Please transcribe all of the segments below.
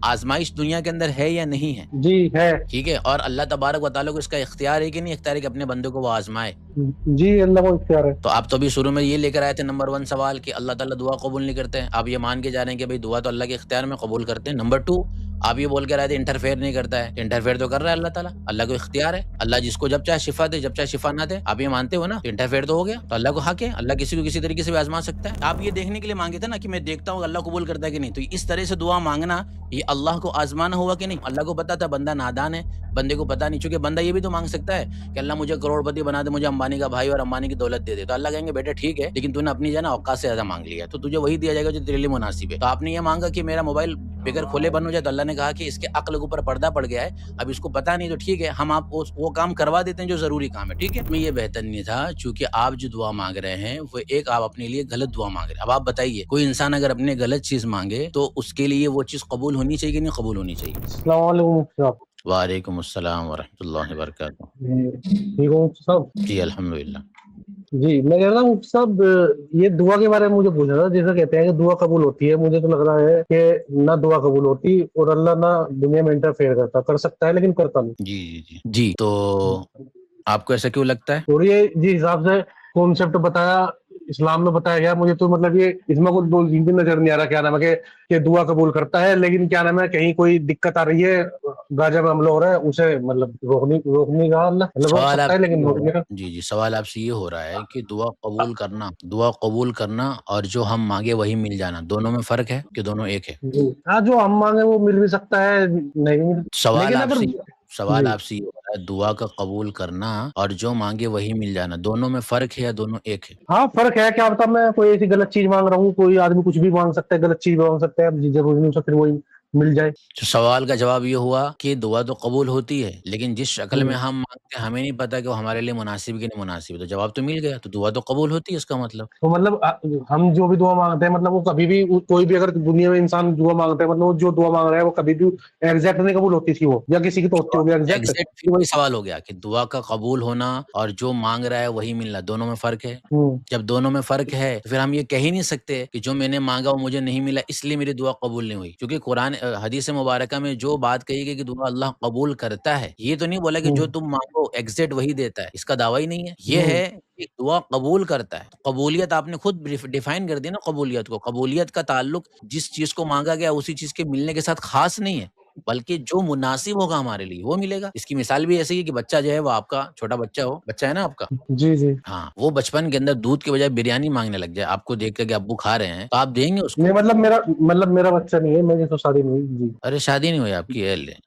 आजमाइश दुनिया के अंदर है या नहीं है? जी है। ठीक है, और अल्लाह तबारक व तआला को इसका इख्तियार है कि नहीं इख्तियार है कि अपने बंदे को वो आजमाए? जी अल्लाह को इख्तियार है। तो आप तो अभी शुरू में ये लेकर आए थे नंबर 1 सवाल कि अल्लाह ताला दुआ कबूल नहीं करते हैं। आप ये मान के जा रहे हैं कि भाई दुआ तो अल्लाह के इख्तियार में कबूल करते हैं। नंबर 2 आप ये बोल के आए थे इंटरफेयर नहीं करता है। इंटरफेयर तो कर रहा है अल्लाह ताला, अल्लाह को इख्तियार है। अल्लाह जिसको जब चाहे शिफा दे, जब चाहे शिफा ना दे। आप ये मानते हो ना? इंटरफेयर तो हो गया। तो अल्लाह को हक है, अल्लाह किसी को किसी तरीके से भी आजमा सकता है। आप ये देखने के लिए मांगे थे ना कि मैं देखता हूँ अल्लाह कबूल करता है कि नहीं। तो इस तरह से दुआ मांगना ये अल्लाह को आजमाना हुआ कि नहीं? अल्लाह को पता था बंदा नादान है, बंदे को पता नहीं, चूंकि बंदा ये भी तो मांग सकता है कि अल्लाह मुझे करोड़पति बना दे, मुझे अंबानी का भाई और अंबानी की दौलत दे दे। तो अल्लाह कहेंगे बेटा ठीक है, लेकिन तूने अपनी जो है ना औकात से ज्यादा मांग लिया है, तो तुझे वही दिया जाएगा जो तेरे लिए मुनासिब है। तो आपने ये मांगा कि मेरा मोबाइल बगैर खोले बंद हो जाए, तो अल्लाह ने कहा कि इसके अक्ल के ऊपर पर्दा पड़ गया है, अब इसको पता नहीं, तो ठीक है हम आप वो काम करवा देते हैं जो जरूरी काम है, ठीक है। मैं ये बेहतर नहीं था, चूंकि आप जो दुआ मांग रहे हैं वो एक आप अपने लिए गलत दुआ मांग रहे हैं। अब आप बताइए, कोई इंसान अगर अपने गलत चीज मांगे तो उसके लिए वो चीज कबूल होनी चाहिए कि नहीं कबूल होनी चाहिए? अस्सलाम वालेकुम मुफ्ती साहब। वालेकुम अस्सलाम वरहमतुल्लाहि वबरकातुहू। ठीक हो मुफ्ती साहब? जी अल्हम्दुलिल्लाह। जी मैं कह रहा हूँ मुफ्ती साहब, ये दुआ के बारे में मुझे पूछना था। जैसा कहते हैं कि दुआ कबूल होती है, मुझे तो लग रहा है कि ना दुआ कबूल होती और अल्लाह ना दुनिया में इंटरफेयर करता, कर सकता है लेकिन करता नहीं। जी जी जी जी, तो आपको ऐसा क्यों लगता है? और ये जिस हिसाब से कॉन्सेप्ट बताया, इस्लाम में बताया गया, मुझे तो मतलब ये इसमें कुछ दो भी नजर नहीं आ रहा। क्या नाम है कि दुआ कबूल करता है, लेकिन क्या नाम है कहीं कोई दिक्कत आ रही है, गाजा में हमला हो रहा है, उसे मतलब रोकने का अल्लाह, मतलब रोक सवाल सकता है आपसे ये लेकिन हो रोकने रहा का। है, जी जी, सवाल आपसे ये हो रहा है कि दुआ कबूल करना और जो हम मांगे वही मिल जाना, दोनों में फर्क है कि दोनों एक है? जी हाँ, जो हम मांगे वो मिल भी सकता है, नहीं भी मिल, सवाल लेकिन अगर आपसे सवाल जी आपसे ये हो रहा है, दुआ का कबूल करना और जो मांगे वही मिल जाना, दोनों में फर्क है या दोनों एक है? हाँ फर्क है। क्या पता मैं कोई ऐसी गलत चीज मांग रहा हूँ, कोई आदमी कुछ भी मांग सकता है, गलत चीज मांग सकता है, अब जरूरी नहीं फिर वही मिल जाए। तो सवाल का जवाब ये हुआ कि दुआ तो कबूल होती है, लेकिन जिस शक्ल में हम्म। हम मांगते हैं हमें नहीं पता कि वो हमारे लिए मुनासिब है कि नहीं मुनासिब है। तो जवाब तो मिल गया, तो दुआ तो कबूल होती है इसका मतलब। तो मतलब हम जो भी दुआ मांगते हैं, मतलब वो कभी भी कोई भी अगर दुनिया में इंसान दुआ मांगता है, मतलब वो जो दुआ मांग रहा है वो कभी भी एग्जैक्ट नहीं कबूल होती थी वो, या किसी की तो होती होगी एग्जैक्ट। एग्जैक्ट फिर वही सवाल हो गया कि दुआ का कबूल होना और जो मांग रहा है वही मिलना, दोनों में फर्क है। हम्म। जब दोनों में फर्क है तो फिर हम ये कह ही नहीं सकते कि जो मैंने मांगा वो मुझे नहीं मिला इसलिए मेरी दुआ कबूल नहीं हुई, क्योंकि कुरान हदीस मुबारका में जो बात कही गई कि दुआ अल्लाह कबूल करता है, ये तो नहीं बोला कि जो हम्म। तुम मांगो एग्जैक्ट वही देता है, इसका दावा ही नहीं है। ये हम्म। है कि दुआ कबूल करता है। कबूलियत आपने खुद डिफाइन कर दी ना, कबूलियत को। कबूलियत का ताल्लुक जिस चीज को मांगा गया उसी चीज के मिलने के साथ खास नहीं है, बल्कि जो मुनासिब होगा हमारे लिए वो मिलेगा। इसकी मिसाल भी ऐसे ही है कि बच्चा जो है वो आपका छोटा बच्चा हो, बच्चा है ना आपका, जी जी। हाँ, वो बचपन के अंदर दूध के बजाय बिरयानी मांगने लग जाए, आपको देख कर के अब्बू खा रहे हैं, तो आप देंगे नहीं उसको? मतलब मेरा बच्चा नहीं है, मेरी तो शादी नहीं हुई। जी अरे शादी नहीं हुई आपकी?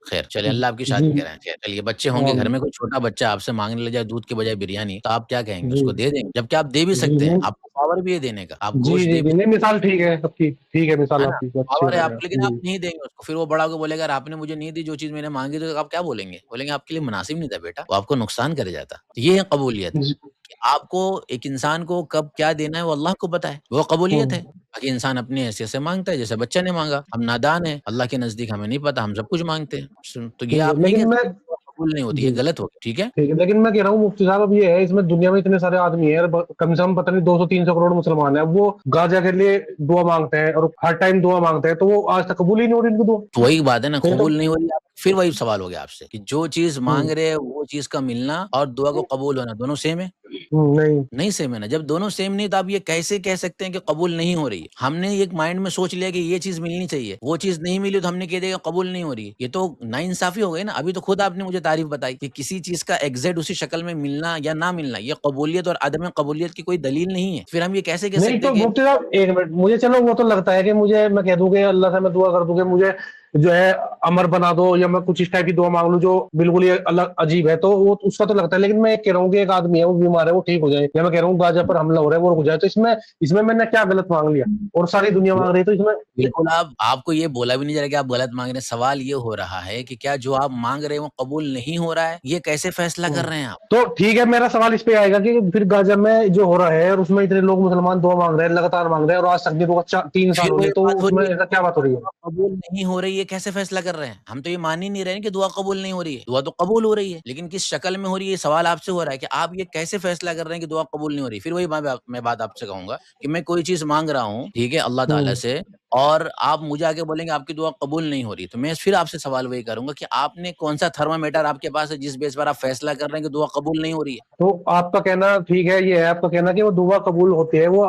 खैर चले, अल्लाह आपकी जी। शादी कराए। खैर चलिए, बच्चे होंगे घर में, कोई छोटा बच्चा आपसे मांगने लग जाए दूध के बजाय बिरयानी, तो आप क्या कहेंगे? जी उसको दे देंगे? जबकि आप दे भी जी। सकते हैं, नहीं आपको पावर भी है देने का, आप जी गोश्त जी दे भी जी, नहीं सकते मिसाल ठीक है सबकी, ठीक है मिसाल हैं, है ना? आपकी अच्छी पावर है है। आप, लेकिन आप जी नहीं देंगे उसको, फिर वो बड़ा होकर बोलेगा अगर आपने मुझे नहीं दी जो चीज़ मैंने माँगी, तो आप क्या बोलेंगे? बोलेंगे आपके लिए मुनासिब नहीं था बेटा, वो आपको नुकसान करे जाता। तो ये है कबूलियत, जी। कि आपको एक इंसान को कब क्या देना है वो अल्लाह को पता है, वो कबूलियत है। हम्म। बाकी इंसान अपनी हैसियत से माँगता है, जैसे बच्चे ने माँगा, हम नादान हैं, अल्लाह के नज़दीक हमें नहीं पता, हम सब कुछ माँगते हैं। तो ये ठीक है आप नहीं कह लेकिन मैं सकते कबूल नहीं होती, ये जी गलत हो गया, ठीक है? ठीक है, लेकिन मैं कह रहा हूँ मुफ्ती साहब, अब ये है इसमें दुनिया में इतने सारे आदमी हैं, कम से कम पता नहीं 200-300 करोड़ मुसलमान हैं, अब वो गाजा के लिए दुआ मांगते हैं और हर टाइम दुआ मांगते हैं, तो वो आज तक कबूल ही नहीं हो रही उनकी दुआ। तो वही बात है ना, फिर तो कबूल नहीं हो रही है, फिर वही सवाल हो गया आपसे कि जो चीज़ माँग हम्म रहे हैं वो चीज़ का मिलना और दुआ को कबूल होना, दोनों सेम है? नहीं। नहीं सेम है ना, जब दोनों सेम नहीं तो आप ये कैसे कह सकते हैं कि कबूल नहीं हो रही है? हमने एक माइंड में सोच लिया कि ये चीज़ मिलनी चाहिए, वो चीज़ नहीं मिली तो हमने कह दिया कि कबूल नहीं हो रही है। ये तो नाइंसाफ़ी हो गई ना। अभी तो खुद आपने मुझे तारीफ़ बताई कि किसी चीज़ का एग्ज़ैक्ट उसी शक्ल में मिलना या ना मिलना, ये कबूलियत और अदम कबूलियत की कोई दलील नहीं है। फिर हम ये कैसे कह नहीं सकते तो हैं कि मुफ्ती साहब एक मिनट, मुझे चलो वो तो लगता है कि मुझे, मैं कह दूं कि अल्लाह से मैं दुआ कर दूं कि मुझे जो है अमर बना दो, या मैं कुछ इस टाइप की दुआ मांग लूं जो बिल्कुल ही अलग अजीब है, तो वो उसका तो लगता है। लेकिन मैं एक कह रहा हूँ कि एक आदमी है वो बीमार है वो ठीक हो जाए, या मैं कह रहा हूँ गाजा पर हमला हो रहा है वो रुक जाए, तो इसमें इसमें मैंने क्या गलत मांग लिया और सारी दुनिया मांग रही है, तो इसमें बिल्कुल, आप आपको ये बोला भी नहीं जा रहा कि आप गलत माँग रहे हैं। सवाल ये हो रहा है कि क्या जो आप माँग रहे हैं वो कबूल नहीं हो रहा है? ये कैसे फैसला कर रहे हैं आप? तो ठीक है, मेरा सवाल इस पे आएगा कि फिर गाजा में जो हो रहा है और उसमें इतने लोग मुसलमान दुआ मांग रहे हैं, लगातार मांग रहे हैं, और आज तक भी रुका 3 साल फिर हो वही गए, तो बात हो रही उसमें है ऐसा क्या बात हो कि रही है? दुआ कबूल नहीं हो रही है, कैसे फैसला कर रहे हैं? हम तो ये मान ही नहीं रहे हैं कि दुआ कबूल नहीं हो रही है। दुआ तो कबूल हो रही है, लेकिन किस शक्ल में हो रही है, ये सवाल आपसे हो रहा है कि आप ये कैसे फैसला कर रहे हैं कि दुआ कबूल नहीं हो रही? फिर वही मैं बात आपसे कहूँगा कि मैं कोई चीज़ माँग रहा हूँ, ठीक है, अल्लाह ताला हम्म से, और आप मुझे आके बोलेंगे आपकी दुआ कबूल नहीं हो रही, तो मैं फिर आपसे सवाल वही करूंगा कि आपने कौन सा थर्मामीटर आपके पास है जिस बेस पर आप फैसला कर रहे हैं कि दुआ कबूल नहीं हो रही है। तो आपका कहना ठीक है, ये है आपका कहना कि वो दुआ कबूल होती है, वो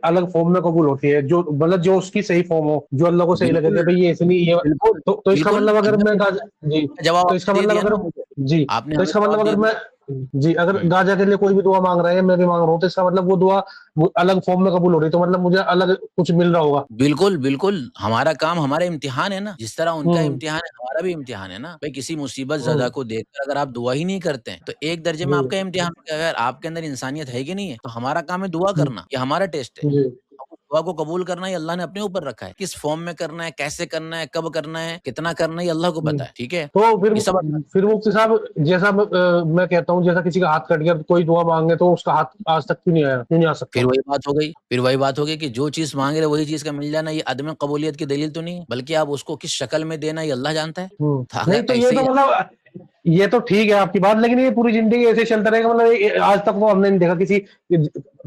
अलग फॉर्म में कबूल होती है, जो मतलब जो उसकी सही फॉर्म हो, जो अल्लाह को सही लगे बिल्कुल कि भाई ये इसलिए ये। बिल्कुल तो इसका बिल्कुल, मतलब अगर अगर मैं जी, जवाब तो इसका आपने दे मतलब दिया अगर ना मुझे, जी, आपने तो हमें इसका मतलब जवाब दे अगर मैं दिया। जी, अगर गाजा के लिए कोई भी दुआ मांग रहा है, मैं भी मांग रहा हूँ, तो इसका मतलब वो दुआ वो अलग फॉर्म में कबूल हो रही है, तो मतलब मुझे अलग कुछ मिल रहा होगा। बिल्कुल, बिल्कुल, हमारा काम हमारा इम्तिहान है ना, जिस तरह उनका हम्म। इम्तिहान है, हमारा भी इम्तिहान है ना। भाई किसी मुसीबत ज़दा हम्म। को देखकर अगर आप दुआ ही नहीं करते हैं, तो एक दर्जे में जी। आपका इम्तिहान हो गया। अगर आपके अंदर इंसानियत है कि नहीं है, तो हमारा काम है दुआ हम्म। करना, ये हमारा टेस्ट है। जी। अब उस दुआ को कबूल करना ये अल्लाह ने अपने ऊपर रखा है। किस फॉर्म में करना है, कैसे करना है, कब करना है, कितना करना है, ये अल्लाह को हम्म। पता है, ठीक है? तो ये सब अल्लाह फिर मुफ्ती साहब, जैसा मैं कहता हूँ, जैसा किसी का हाथ कट गया तो कोई दुआ मांगे तो उसका हाथ आज तक क्यों नहीं आया, क्यों नहीं आ सकता? फिर वही बात हो गई कि जो चीज़ माँग रहे वही चीज़ का मिल जाना, ये अदम कबूलियत की दलील तो नहीं है, बल्कि आप उसको किस शक्ल में देना ये अल्लाह जानता है। तो नहीं, अगर तो ये ऐसे तो ही मतलब ये तो ठीक है आपकी बात, लेकिन ये पूरी जिंदगी ऐसे चलता रहेगा, मतलब आज तक तो हमने नहीं देखा किसी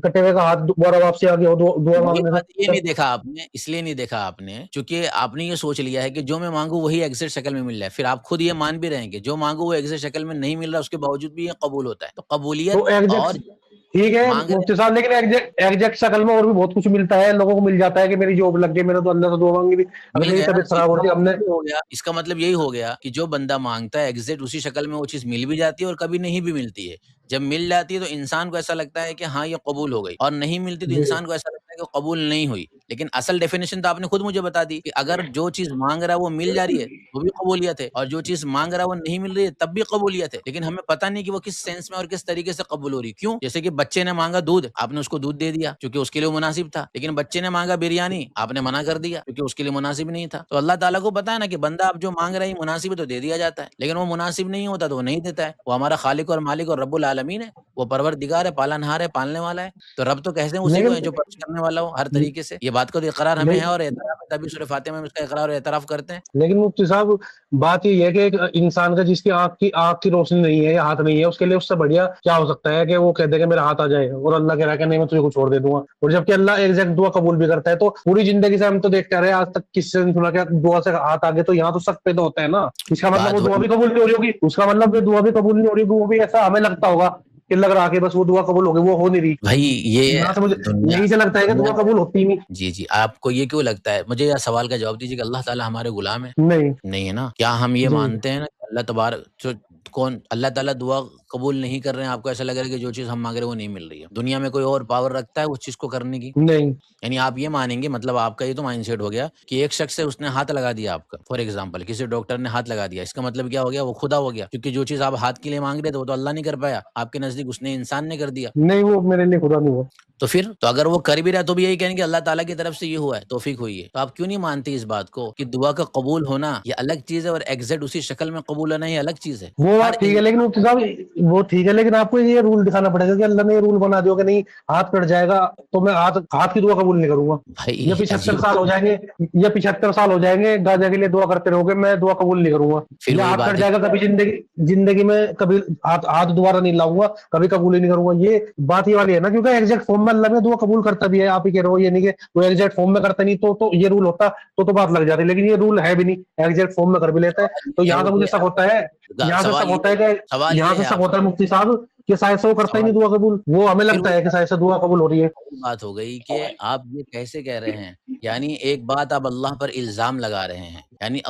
कटे हुए का हाथ दोबारा वापसी आ गया हो दुआ वही मांगने बात, ये से। नहीं देखा आपने, इसलिए नहीं देखा आपने क्योंकि आपने ये सोच लिया है कि जो मैं माँगू वही एग्ज़ैक्ट शक्ल में मिल जाए। फिर आप खुद ये मान भी रहे हैं कि जो माँगू वो एग्ज़ैक्ट शक्ल में नहीं मिल रहा, उसके बावजूद भी ये कबूल होता है। तो कबूलियत तो एग्जैक्ट और ठीक है माँग रहे मुफ्ती साहब, लेकिन एग्जैक्ट एग्जैक्ट शक्ल में और भी बहुत कुछ मिलता है, लोगों को मिल जाता है कि मेरी जॉब लग गई, मैंने तो अल्लाह से दुआ मांगी थी, अगर मिल मेरी गया ना, तबीयत तो खराब हो रही है हमने। इसका मतलब यही हो गया कि जो बंदा माँगता है एग्ज़ैक्ट उसी शक्ल में वो चीज़ मिल भी जाती है और कभी नहीं भी मिलती है। जब मिल जाती है तो इंसान को ऐसा लगता है कि हाँ, ये कबूल हो गई और नहीं मिलती तो जी। इंसान को ऐसा लगता है कि वो कबूल नहीं हुई। लेकिन असल डेफ़िनिशन तो आपने खुद मुझे बता दी कि अगर जो चीज़ माँग रहा है वो मिल जा रही है, तो भी कबूलियत है और जो चीज़ माँग रहा है वो नहीं मिल रही है, तब भी कबूलियत है। लेकिन हमें पता नहीं कि वो किस सेंस में और किस तरीके से कबूल हो रही है। क्यों? जैसे कि बच्चे ने माँगा दूध, आपने उसको दूध दे दिया क्योंकि उसके लिए वो मुनासिब था। लेकिन बच्चे ने माँगा बिरयानी, आपने मना कर दिया क्योंकि उसके लिए मुनासिब नहीं था। तो अल्लाह ताला को पता है ना कि बंदा अब जो माँग रहा है मुनासिब है तो दे दिया जाता है। लेकिन वो मुनासिब नहीं होता तो वो नहीं देता है। वो हमारा खालिक और मालिक और रब्बुल आलमीन है। वो परवरदिगार है, पालनहार है, पालने वाला है। तो रब तो कहते हैं उसी को है लेकिन जो परवरिश करने वाला हो हर तरीके से। ये बात का तो इकरार हमें ले, है और एतराफ़ है, तभी सूरह फातिहा में हम इसका इकरार और एतराफ़ करते हैं। लेकिन मुफ्ती साहब, बात ये है कि एक इंसान का जिसकी आँख की रोशनी नहीं है या हाथ नहीं है, उसके लिए उससे बढ़िया क्या हो सकता है कि वो कह दे कि मेरा हाथ आ जाए और अल्लाह कह रहा है कि नहीं मैं तुझे को छोड़ दे दूंगा, और जबकि अल्लाह एग्जैक्ट दुआ कबूल भी करता है। तो पूरी जिंदगी से हम तो देखते आ रहे हैं, आज तक किसी से नहीं सुना कि दुआ से हाथ आगे, तो यहाँ तो शक पैदा होता है ना, इसका मतलब वो बात दुआ वही भी कबूल नहीं हो रही होगी, उसका मतलब वो दुआ भी कबूल नहीं हो रही होगी, वो भी ऐसा हमें लगता होगा कि लग रहा है कि बस वो दुआ कबूल हो गई, वो हो नहीं रही। भई ये यहाँ से मुझे दुनिया यही से लगता है कि दुआ दुनिया कबूल होती ही नहीं। जी, जी। आपको ये क्यों लगता है? मुझे इस सवाल का जवाब दीजिए कि अल्लाह ताला हमारे गुलाम है? नहीं। नहीं है ना? क्या हम ये जी। मानते हैं ना कि अल्लाह ताला दुआ कबूल नहीं कर रहे हैं, आपको ऐसा लग रहा है कि जो चीज़ हम माँग रहे हैं वो नहीं मिल रही है। दुनिया में कोई और पावर रखता है उस चीज़ को करने की? नहीं। यानी आप ये मानेंगे, मतलब आपका ये तो माइंडसेट हो गया कि एक शख्स है उसने हाथ लगा दिया आपका, फॉर एग्जांपल किसी डॉक्टर ने हाथ लगा दिया, इसका मतलब क्या हो गया? वो खुदा हो गया, क्योंकि जो चीज़ आप हाथ के लिए माँग रहे थे वो तो अल्लाह नहीं कर पाया, आपके नज़दीक उसने इंसान ने कर दिया। नहीं, वो मेरे लिए खुदा नहीं हुआ। तो फिर तो अगर वो कर भी रहा है तो भी यही कहेंगे अल्लाह ताला की तरफ से ये हुआ है, तौफीक हुई है। तो आप क्यों नहीं मानते इस बात को कि दुआ का कबूल होना ये अलग चीज़ है और एग्ज़ैक्ट उसी शक्ल में कबूल होना ये अलग चीज़ है। वो हर बात ठीक है, लेकिन इंसान मुफ्ती साहब, वो ठीक है, लेकिन आपको ये रूल दिखाना पड़ेगा कि अल्लाह ने ये रूल बना दिया कि नहीं, हाथ कट जाएगा तो मैं हाथ हाथ की दुआ कबूल नहीं करूंगा। या भाई 75 अजीब साल हो जाएंगे, या 75 साल हो जाएंगे, गाजा के लिए दुआ करते रहोगे, मैं दुआ कबूल नहीं करूंगा। फिर या वही हाथ कट बात है। जाएगा, कभी जिंदगी जिंदगी में कभी हाथ हाथ दोबारा नहीं लाऊंगा, कभी कबूल ही नहीं करूंगा। ये बात ये वाली है ना, क्योंकि एग्जैक्ट फॉर्म में अल्लाह में दुआ कबूल करता भी है, आप ही कह रहे हो, ये नहीं कि वो एग्जैक्ट फॉर्म में करता नहीं, तो ये रूल होता तो बात लग जाती, लेकिन ये रूल है भी नहीं, एग्जैक्ट फॉर्म में कर भी लेता है। सवाल तो ये यहाँ हो से मुझे शक गया होता है, यहाँ से शक होता है कि सवाल यहाँ ये से है शक होता है आपसे मुफ्ती साहब कि शायद से वो करता ही नहीं सवाल दुआ कबूल, वो हमें फिर लगता वही है कि शायद से दुआ कबूल हो रही है। वही बात हो गई कि आप ये कैसे कह रहे हैं? यानी एक बात आप अल्लाह पर इल्ज़ाम लगा रहे हैं। यानी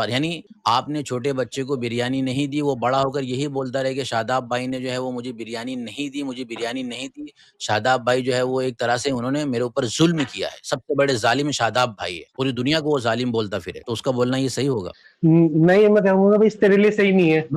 यानी आपने छोटे बच्चे को बिरयानी नहीं दी, वो बड़ा होकर यही बोलता रहे कि शादाब भाई ने जो है वो मुझे बिरयानी नहीं दी, मुझे बिरयानी नहीं दी। शादाब भाई जो है वो एक तरह से उन्होंने मेरे ऊपर ज़ुल्म किया है। सबसे बड़े ज़ालिम शादाब भाई है। पूरी दुनिया को वो ज़ालिम बोलता फिरे। तो उसका बोलना ये सही होगा? नहीं, मैं कहूंगा भाई इस तेरे लिए सही नहीं है।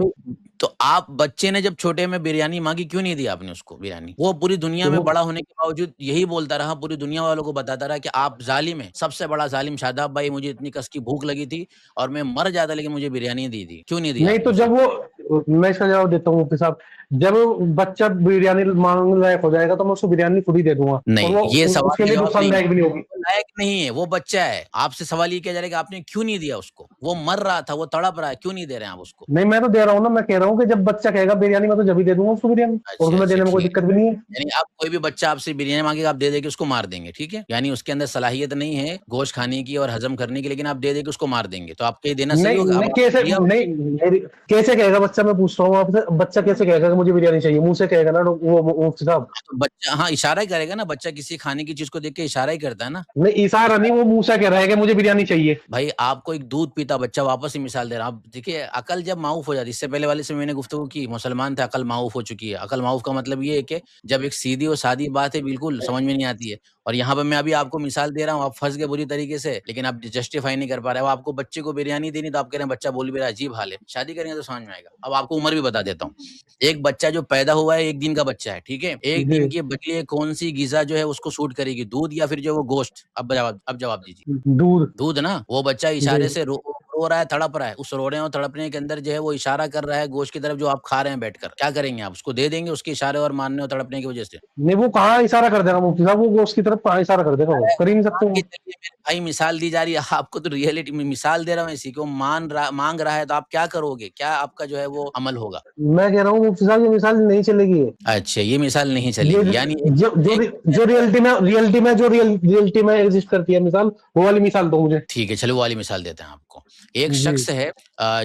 तो आप बच्चे ने जब छोटे में बिरयानी माँगी क्यों नहीं दी आपने उसको बिरयानी? वो पूरी दुनिया तो में वो बड़ा होने के बावजूद यही बोलता रहा, पूरी दुनिया वालों को बताता रहा कि आप ज़ालिम हैं, सबसे बड़ा ज़ालिम शादाब भाई, मुझे इतनी कस की भूख लगी थी और मैं मर जाता लेकिन मुझे बिरयानी दी थी। क्यों नहीं दी नहीं, आपने तो उसे? जब वो मैं इसका जवाब देता हूँ मुफ्ती साहब, जब बच्चा बिरयानी मांगने लायक हो जाएगा तो मैं उसको बिरयानी खुद ही दे दूंगा, और नहीं, वो ये सवाल उसके का लिए जवाब नहीं नुकसानदायक भी नहीं होगी। लायक नहीं है, वो बच्चा है। आपसे सवाल ये किया जा रहा है कि आपने क्यों नहीं दिया उसको? वो मर रहा था, वो तड़प रहा है, क्यों नहीं दे रहे हैं आप उसको? नहीं मैं तो दे रहा हूँ ना, मैं कह रहा हूँ कि जब बच्चा कहेगा बिरयानी मैं तो जब ही दे दूंगा उसको बिरयानी, और अच्छा, उसमें अच्छा, देने में कोई ठीक दिक्कत भी नहीं है। है। यानी आप कोई भी बच्चा आपसे बिरयानी माँगेगा, आप दे दे के उसको मार देंगे, ठीक है? यानी उसके अंदर सलाहियत नहीं है गोश्त खाने की और हज़म करने की, लेकिन आप दे दे के उसको मार देंगे। तो आपको ये देना सही नहीं होगा? अब नहीं आपने कैसे दिया नहीं कैसे कहेगा बच्चा, मैं पूछ रहा हूँ आपसे, बच्चा कैसे कहेगा कि मुझे बिरयानी चाहिए? मुंह से कहेगा ना वो मुफ्ती साहब। तो बच्चा हाँ, इशारा ही करेगा ना, बच्चा किसी खाने की चीज़ को देख के इशारा ही करता है ना। नहीं इशारा नहीं, इशारा वो मुंह से कह रहा है कि मुझे बिरयानी चाहिए। भाई आपको एक दूध पीता बच्चा वापस से मिसाल दे रहा हूँ। आप देखिए अकल जब माऊफ़ हो जाती है, इससे पहले वाले से मैंने गुफ्तगू की, मुसलमान थे अकल माऊफ़ हो चुकी है। अकल माऊफ़ का मतलब ये है कि जब एक सीधी और सादी बात है बिल्कुल समझ में नहीं आती है। और यहाँ पे मैं अभी आपको मिसाल दे रहा हूँ, आप फँस गए बुरी तरीके से, लेकिन आप जस्टिफ़ाई नहीं कर पा रहे हो। आपको बच्चे को बिरयानी देनी तो आप कह रहे हैं बच्चा बोल भी रहा है, अजीब हाल है। शादी करेंगे तो समझ में आएगा। अब आपको उम्र भी बता देता हूँ। एक बच्चा जो पैदा हुआ है 1 दिन का बच्चा है, ठीक है? 1 जी दिन के बच्चे लिए कौन-सी ग़िज़ा जो है उसको सूट करेगी, दूध या फिर जो वो गोश्त? अब जवाब दीजिए। दूध। दूध ना, वो बच्चा जी इशारे से रो रहा है, तड़प रहा है। उस रोने और तड़पने के अंदर जो है वो इशारा कर रहा है गोश्त की तरफ जो आप खा रहे हैं बैठकर। क्या करेंगे आप? उसको दे देंगे उसके इशारे और मारने और तड़पने की वज़ह से? नहीं वो कहाँ इशारा कर देगा मुफ्ती साहब, वो उसकी तरफ कहाँ इशारा कर देगा, वो अरे! कर ही नहीं सकते मान के वो। चलिए मेरे भाई मिसाल दी जा रही है, आपको तो रियलिटी में मिसाल दे रहा हूँ इसी को माँग रहा है तो आप क्या करोगे? क्या आपका जो है वो अमल होगा? मैं कह रहा हूँ मुफ्ती साहब ये मिसाल नहीं चलेगी ये। अच्छा, ये मिसाल नहीं ये चलेगी यानी एक जो जो एक जो रियलिटी में एग्जिस्ट करती है मिसाल, वो वाली मिसाल दो मुझे। ठीक है, चलो वो वाली मिसाल देते हैं आपको। एक जी। शख्स है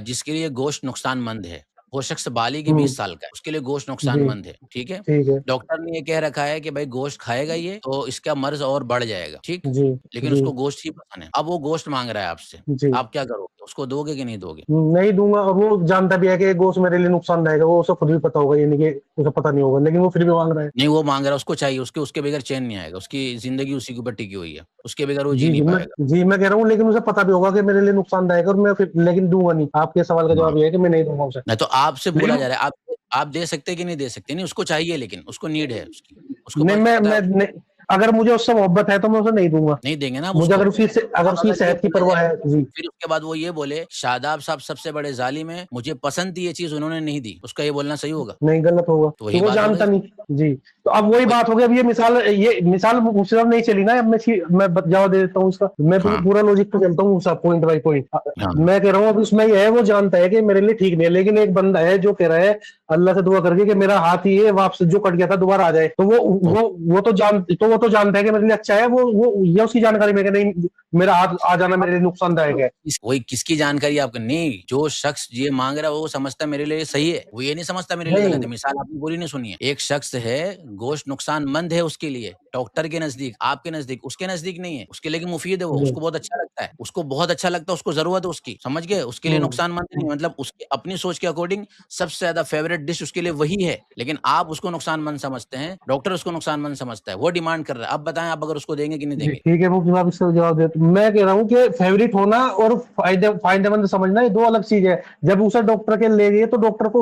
जिसके लिए गोश्त नुकसानमंद है। वो शख्स बालिग है हम्म। 20 साल का है, उसके लिए गोश्त जी नुकसानमंद है, ठीक है? ठीक है। डॉक्टर ने ये कह रखा है कि भाई गोश्त खाएगा ये तो इसका मर्ज़ और बढ़ जाएगा, ठीक? जी लेकिन जी उसको गोश्त ही पसंद है। अब वो गोश्त माँग रहा है आपसे, जी। आप क्या करोगे? उसको दोगे कि नहीं दोगे? नहीं दूंगा, और वो जानता भी है कि ये गोश्त मेरे लिए नुकसानदायक है, वो उसे खुद भी पता होगा, ये नहीं कि उसे पता नहीं होगा, लेकिन वो फिर भी मांग रहा है। नहीं वो माँग रहा है, उसको चाहिए, उसके उसके बगैर चैन नहीं आएगा, उसकी ज़िंदगी उसी के ऊपर टिकी हुई है, उसके बगैर वो जी जी नहीं जी मैं पाएगा। जी मैं कह रहा हूँ, लेकिन उसे पता भी होगा कि मेरे लिए नुकसानदायक है, और मैं फिर लेकिन दूंगा नहीं। आपके सवाल का हाँ। जवाब ये है कि मैं नहीं दूंगा उसे। नहीं तो आपसे बोला लेकिन जा रहा है, आप दे सकते हैं कि नहीं दे सकते? नहीं उसको चाहिए लेकिन, उसको नीड है उसकी। उसको नहीं बस पता है मैं नहीं, अगर मुझे उससे मोहब्बत है तो मैं उसे नहीं दूंगा। नहीं देंगे ना आप मुझे उसको। अगर अब उसकी अगर ये सेहत की बोला परवाह जाए है जी। फिर उसके बाद वो ये बोले शादाब साहब सबसे बड़े ज़ालिम हैं, मुझे पसंद थी ये चीज़ उन्होंने नहीं दी। उसका ये बोलना सही होगा? नहीं गलत होगा, तो कि वही वो बात हो गई। जानता नहीं। जी। तो अब वही वही बात हो गई, अब ये मिसाल मुझसे अब नहीं चली ना, अब जवाब दे देता हूँ उसका। मैं हाँ, पूरा लॉजिक पे चलता हूँ सब पॉइंट बाय पॉइंट। हाँ। मैं कह रहा हूँ अब उसमें ये है, वो जानता है कि मेरे लिए ठीक नहीं है, लेकिन एक बंदा है जो कह रहा है अल्लाह से दुआ करके कि मेरा हाथ ही है वापस जो कट गया था दोबारा आ जाए, तो ओ वो तो जानता है कि मेरे लिए अच्छा है, वो ये उसकी जानकारी में कि नहीं मेरा हाथ आ जाना मेरे लिए नुकसानदायक है। वही किसकी जानकारी आपको नहीं, जो शख्स ये माँग रहा है वो समझता है मेरे लिए सही है, वो ये नहीं समझता मेरे लिए गलत नहीं है। मिसाल आपने पूरी नहीं सुनी है। एक शख्स है, गोश्त नुकसानमंद है उसके लिए, डॉक्टर के नज़दीक, आपके नज़दीक, उसके नज़दीक नहीं है। उसके लिए मुफ़ीद है वो, जी। उसको बहुत अच्छा लगता है, उसको बहुत अच्छा लगता है, उसको ज़रूरत है उसकी, समझ गए? उसके लिए हम्म। नुकसानमंद नहीं है, मतलब उसकी अपनी सोच के अकॉर्डिंग सबसे ज़्यादा फ़ेवरेट डिश उसके लिए वही है, लेकिन आप उसको नुकसानमंद समझते हैं, डॉक्टर उसको नुकसानमंद समझता है, वो डिमांड कर रहा है। अब बताएँ आप अगर उसको देंगे कि नहीं जी देंगे? ठीक है, वो जवाब इसका जवाब देते, मैं कह रहा हूँ कि फेवरेट होना और फायदेमंद समझना ये दो अलग चीज है। जब उसे डॉक्टर के ले गए तो डॉक्टर को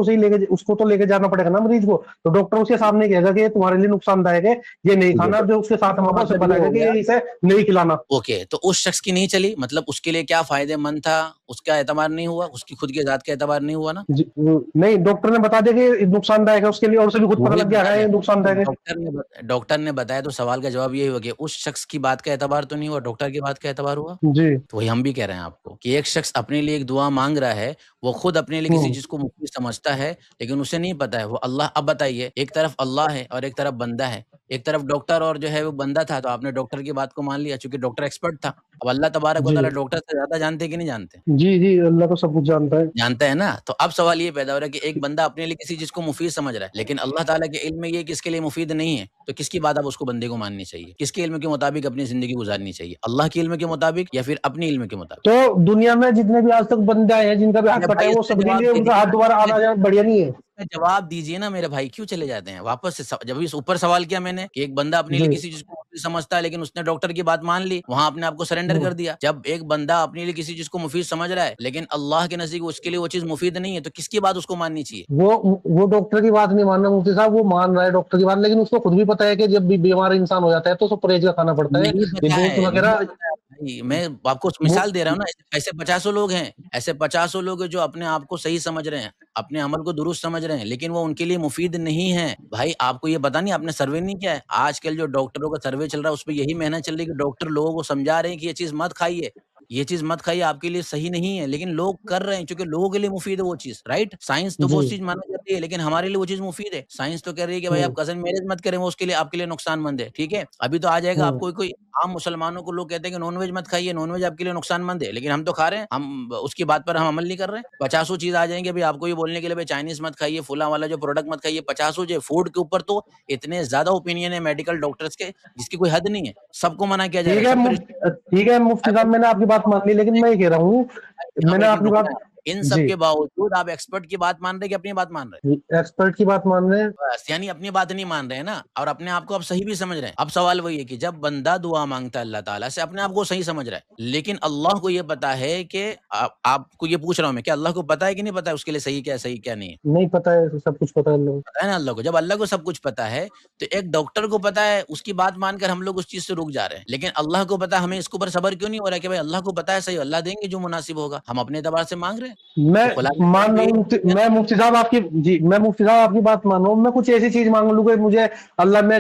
उसको तो लेके जाना पड़ेगा ना मरीज को, तो डॉक्टर उसके सामने कहेगा कि ये तुम्हारे लिए नुकसानदायक है, ये नहीं खाना, जो उसके साथ तो होगा उसे मतलब ये बताएगा हो कि गया ये इसे नहीं खिलाना। ओके, तो उस शख्स की नहीं चली मतलब उसके लिए क्या फ़ायदेमंद था, उसका एतबार नहीं हुआ, उसकी खुद की ज़ात का एतबार नहीं हुआ ना? नहीं डॉक्टर ने बता दिया कि नुकसानदायक है उसके लिए, और उसे भी खुद पता वही लग गया बता रहे है हैं ये तो नुकसानदायक है। डॉक्टर ने बताया तो सवाल का जवाब यही हो गया, उस शख्स की बात का एतबार तो नहीं हुआ, डॉक्टर की बात का एतबार हुआ? जी। तो वही हम भी कह रहे हैं आपको कि एक शख्स अपने लिए एक दुआ माँग रहा है, वो खुद अपने लिए किसी हम्म। चीज़ को मुफ़ीद समझता है, लेकिन उसे नहीं पता है वो अल्लाह अब बताइए, एक तरफ अल्लाह है और एक तरफ बंदा है। एक तरफ डॉक्टर और जो है वो बंदा था, तो आपने डॉक्टर की बात को मान लिया चूँकि डॉक्टर एक्सपर्ट था। अब अल्लाह तबारक व जी तआला डॉक्टर से ज़्यादा जानते हैं कि नहीं जानते? जी जी, अल्लाह तो सब कुछ जानता है। जानते हैं ना? तो अब सवाल ये पैदा हो रहा है कि एक बंदा अपने लिए किसी चीज़ को मुफ़ीद समझ रहा है, लेकिन अल्लाह ताला के इल्म में ये कि इसके लिए मुफ़ीद नहीं है, तो किसकी बात अब उसको बंदे को माननी चाहिए? किसके इल्म के मुताबिक अपनी ज़िंदगी गुज़ारनी चाहिए? अल्लाह के इल्म के मुताबिक या फिर अपने इल्म के मुताबिक? तो दुनिया में जितने भी आज तक बंदे आए हैं जिनका भी हाथ अरे कटा भाई है, वो इसका सबके जवाब लिए दे उनका दीजिए हाथ ना, दोबारा आ जाए बढ़िया नहीं है। इसका जवाब दीजिए ना मेरे भाई, क्यों चले जाते हैं? वापस से जब इस ऊपर सवाल किया मैंने कि एक बंदा अपने जी। लिए किसी चीज़ को मुफ़ीद समझता है, लेकिन उसने डॉक्टर की बात मान ली, वहाँ अपने आप को सरेंडर हम्म। कर दिया। जब एक बंदा अपने लिए किसी चीज़ को मुफ़ीद समझ रहा है, लेकिन अल्लाह के नज़दीक उसके लिए वो चीज़ मुफ़ीद नहीं है, तो किसकी बात उसको माननी चाहिए? वो डॉक्टर की बात नहीं मान रहा मुफ्ती साहब, वो मान रहा है डॉक्टर की बात, लेकिन उसको खुद भी पता है कि जब भी बीमार इंसान हो जाता है तो उसको परहेज का खाना पड़ता है। नहीं ये पता दोस्त है, नहीं वगैरह पता है भाई, मैं आपको वो मिसाल दे रहा हूँ ना, ऐसे पचासों लोग हैं, ऐसे पचासों लोग हैं जो अपने आप को सही समझ रहे हैं। अपने अमल को दुरुस्त समझ रहे हैं, लेकिन वो उनके लिए मुफीद नहीं है। भाई आपको ये पता नहीं, आपने सर्वे नहीं किया है? आजकल जो डॉक्टरों का सर्वे चल रहा है, उसपे यही मेहनत चल रही है कि डॉक्टर लोगों को समझा रहे हैं कि ये चीज़ मत खाइए, ये चीज़ मत खाइए, आपके लिए सही नहीं है, लेकिन लोग कर रहे हैं क्योंकि लोगों के लिए मुफीद है वो चीज़, राइट? साइंस तो वो जी। चीज़ माना जाती है, लेकिन हमारे लिए वो चीज़ मुफीद है। साइंस तो कह रही है कि भाई आप हुँ, कज़न मैरेज मत करें, वो उसके लिए आपके लिए नुकसानमंद है, ठीक है? अभी तो आ जाएगा, आप हुँ। कोई-कोई आम मुसलमानों को लोग कहते हैं कि नॉन-वेज मत खाइए, नॉन-वेज आपके लिए नुकसानमंद है, लेकिन हम तो खा रहे हैं, हम उसकी बात पर हम अमल नहीं कर रहे हैं। पचासों चीज़ आ जाएँगी, अभी आपको ये बोलने के लिए भाई चाइनीज़ मत खाइए, फूला वाला जो प्रोडक्ट मत खाइए, पचासों जो फूड के ऊपर तो इतने ज़्यादा ओपिनियन है मेडिकल डॉक्टर्स के, जिसकी कोई हद नहीं है। सबको मना किया जा रहा है, सब पे ठीक है मुफ्ती साहब, मैंने आपकी बात मान ली, लेकिन मैं ये कह रहा हूँ, यहाँ पे मैंने एक मिनट आपकी रुकना बात। है। इन सब जी, के बावजूद आप एक्सपर्ट की बात मान रहे हैं कि अपनी बात मान रहे हैं? जी, एक्सपर्ट की बात मान रहे हैं। बस, यानी अपनी बात नहीं मान रहे हैं ना, और अपने आप को आप सही भी समझ रहे हैं। अब सवाल वही है कि जब बंदा दुआ माँगता है अल्लाह ताला से, अपने आप को सही समझ रहा है। लेकिन अल्लाह को ये पता है कि आपको ये पूछ रहा हूँ मैं, क्या अल्लाह को पता है कि नहीं पता है उसके लिए सही क्या नहीं है? नहीं पता है, सब कुछ पता है अल्लाह को। पता है ना अल्लाह को। जब अल्लाह को सब कुछ पता है, तो एक डॉक्टर को पता है, उसकी बात मानकर हम लोग उस चीज़ से रुक जा रहे हैं। लेकिन अल्लाह को पता है, हमें इसके ऊपर सब्र क्यों नहीं हो रहा है कि भाई अल्लाह को पता है सही, अल्लाह देंगे जो मुनासिब होगा। हम अपने एतबार से माँग रहे हैं। मैं तो खुलासा कलाम मान तो रहा यही हूँ है मैं ना। मुफ्ती साहब आपकी। जी, मैं मुफ्ती साहब आपकी बात मान रहा हूँ। मैं कुछ ऐसी चीज़ माँग लूँ कि मुझे अल्लाह में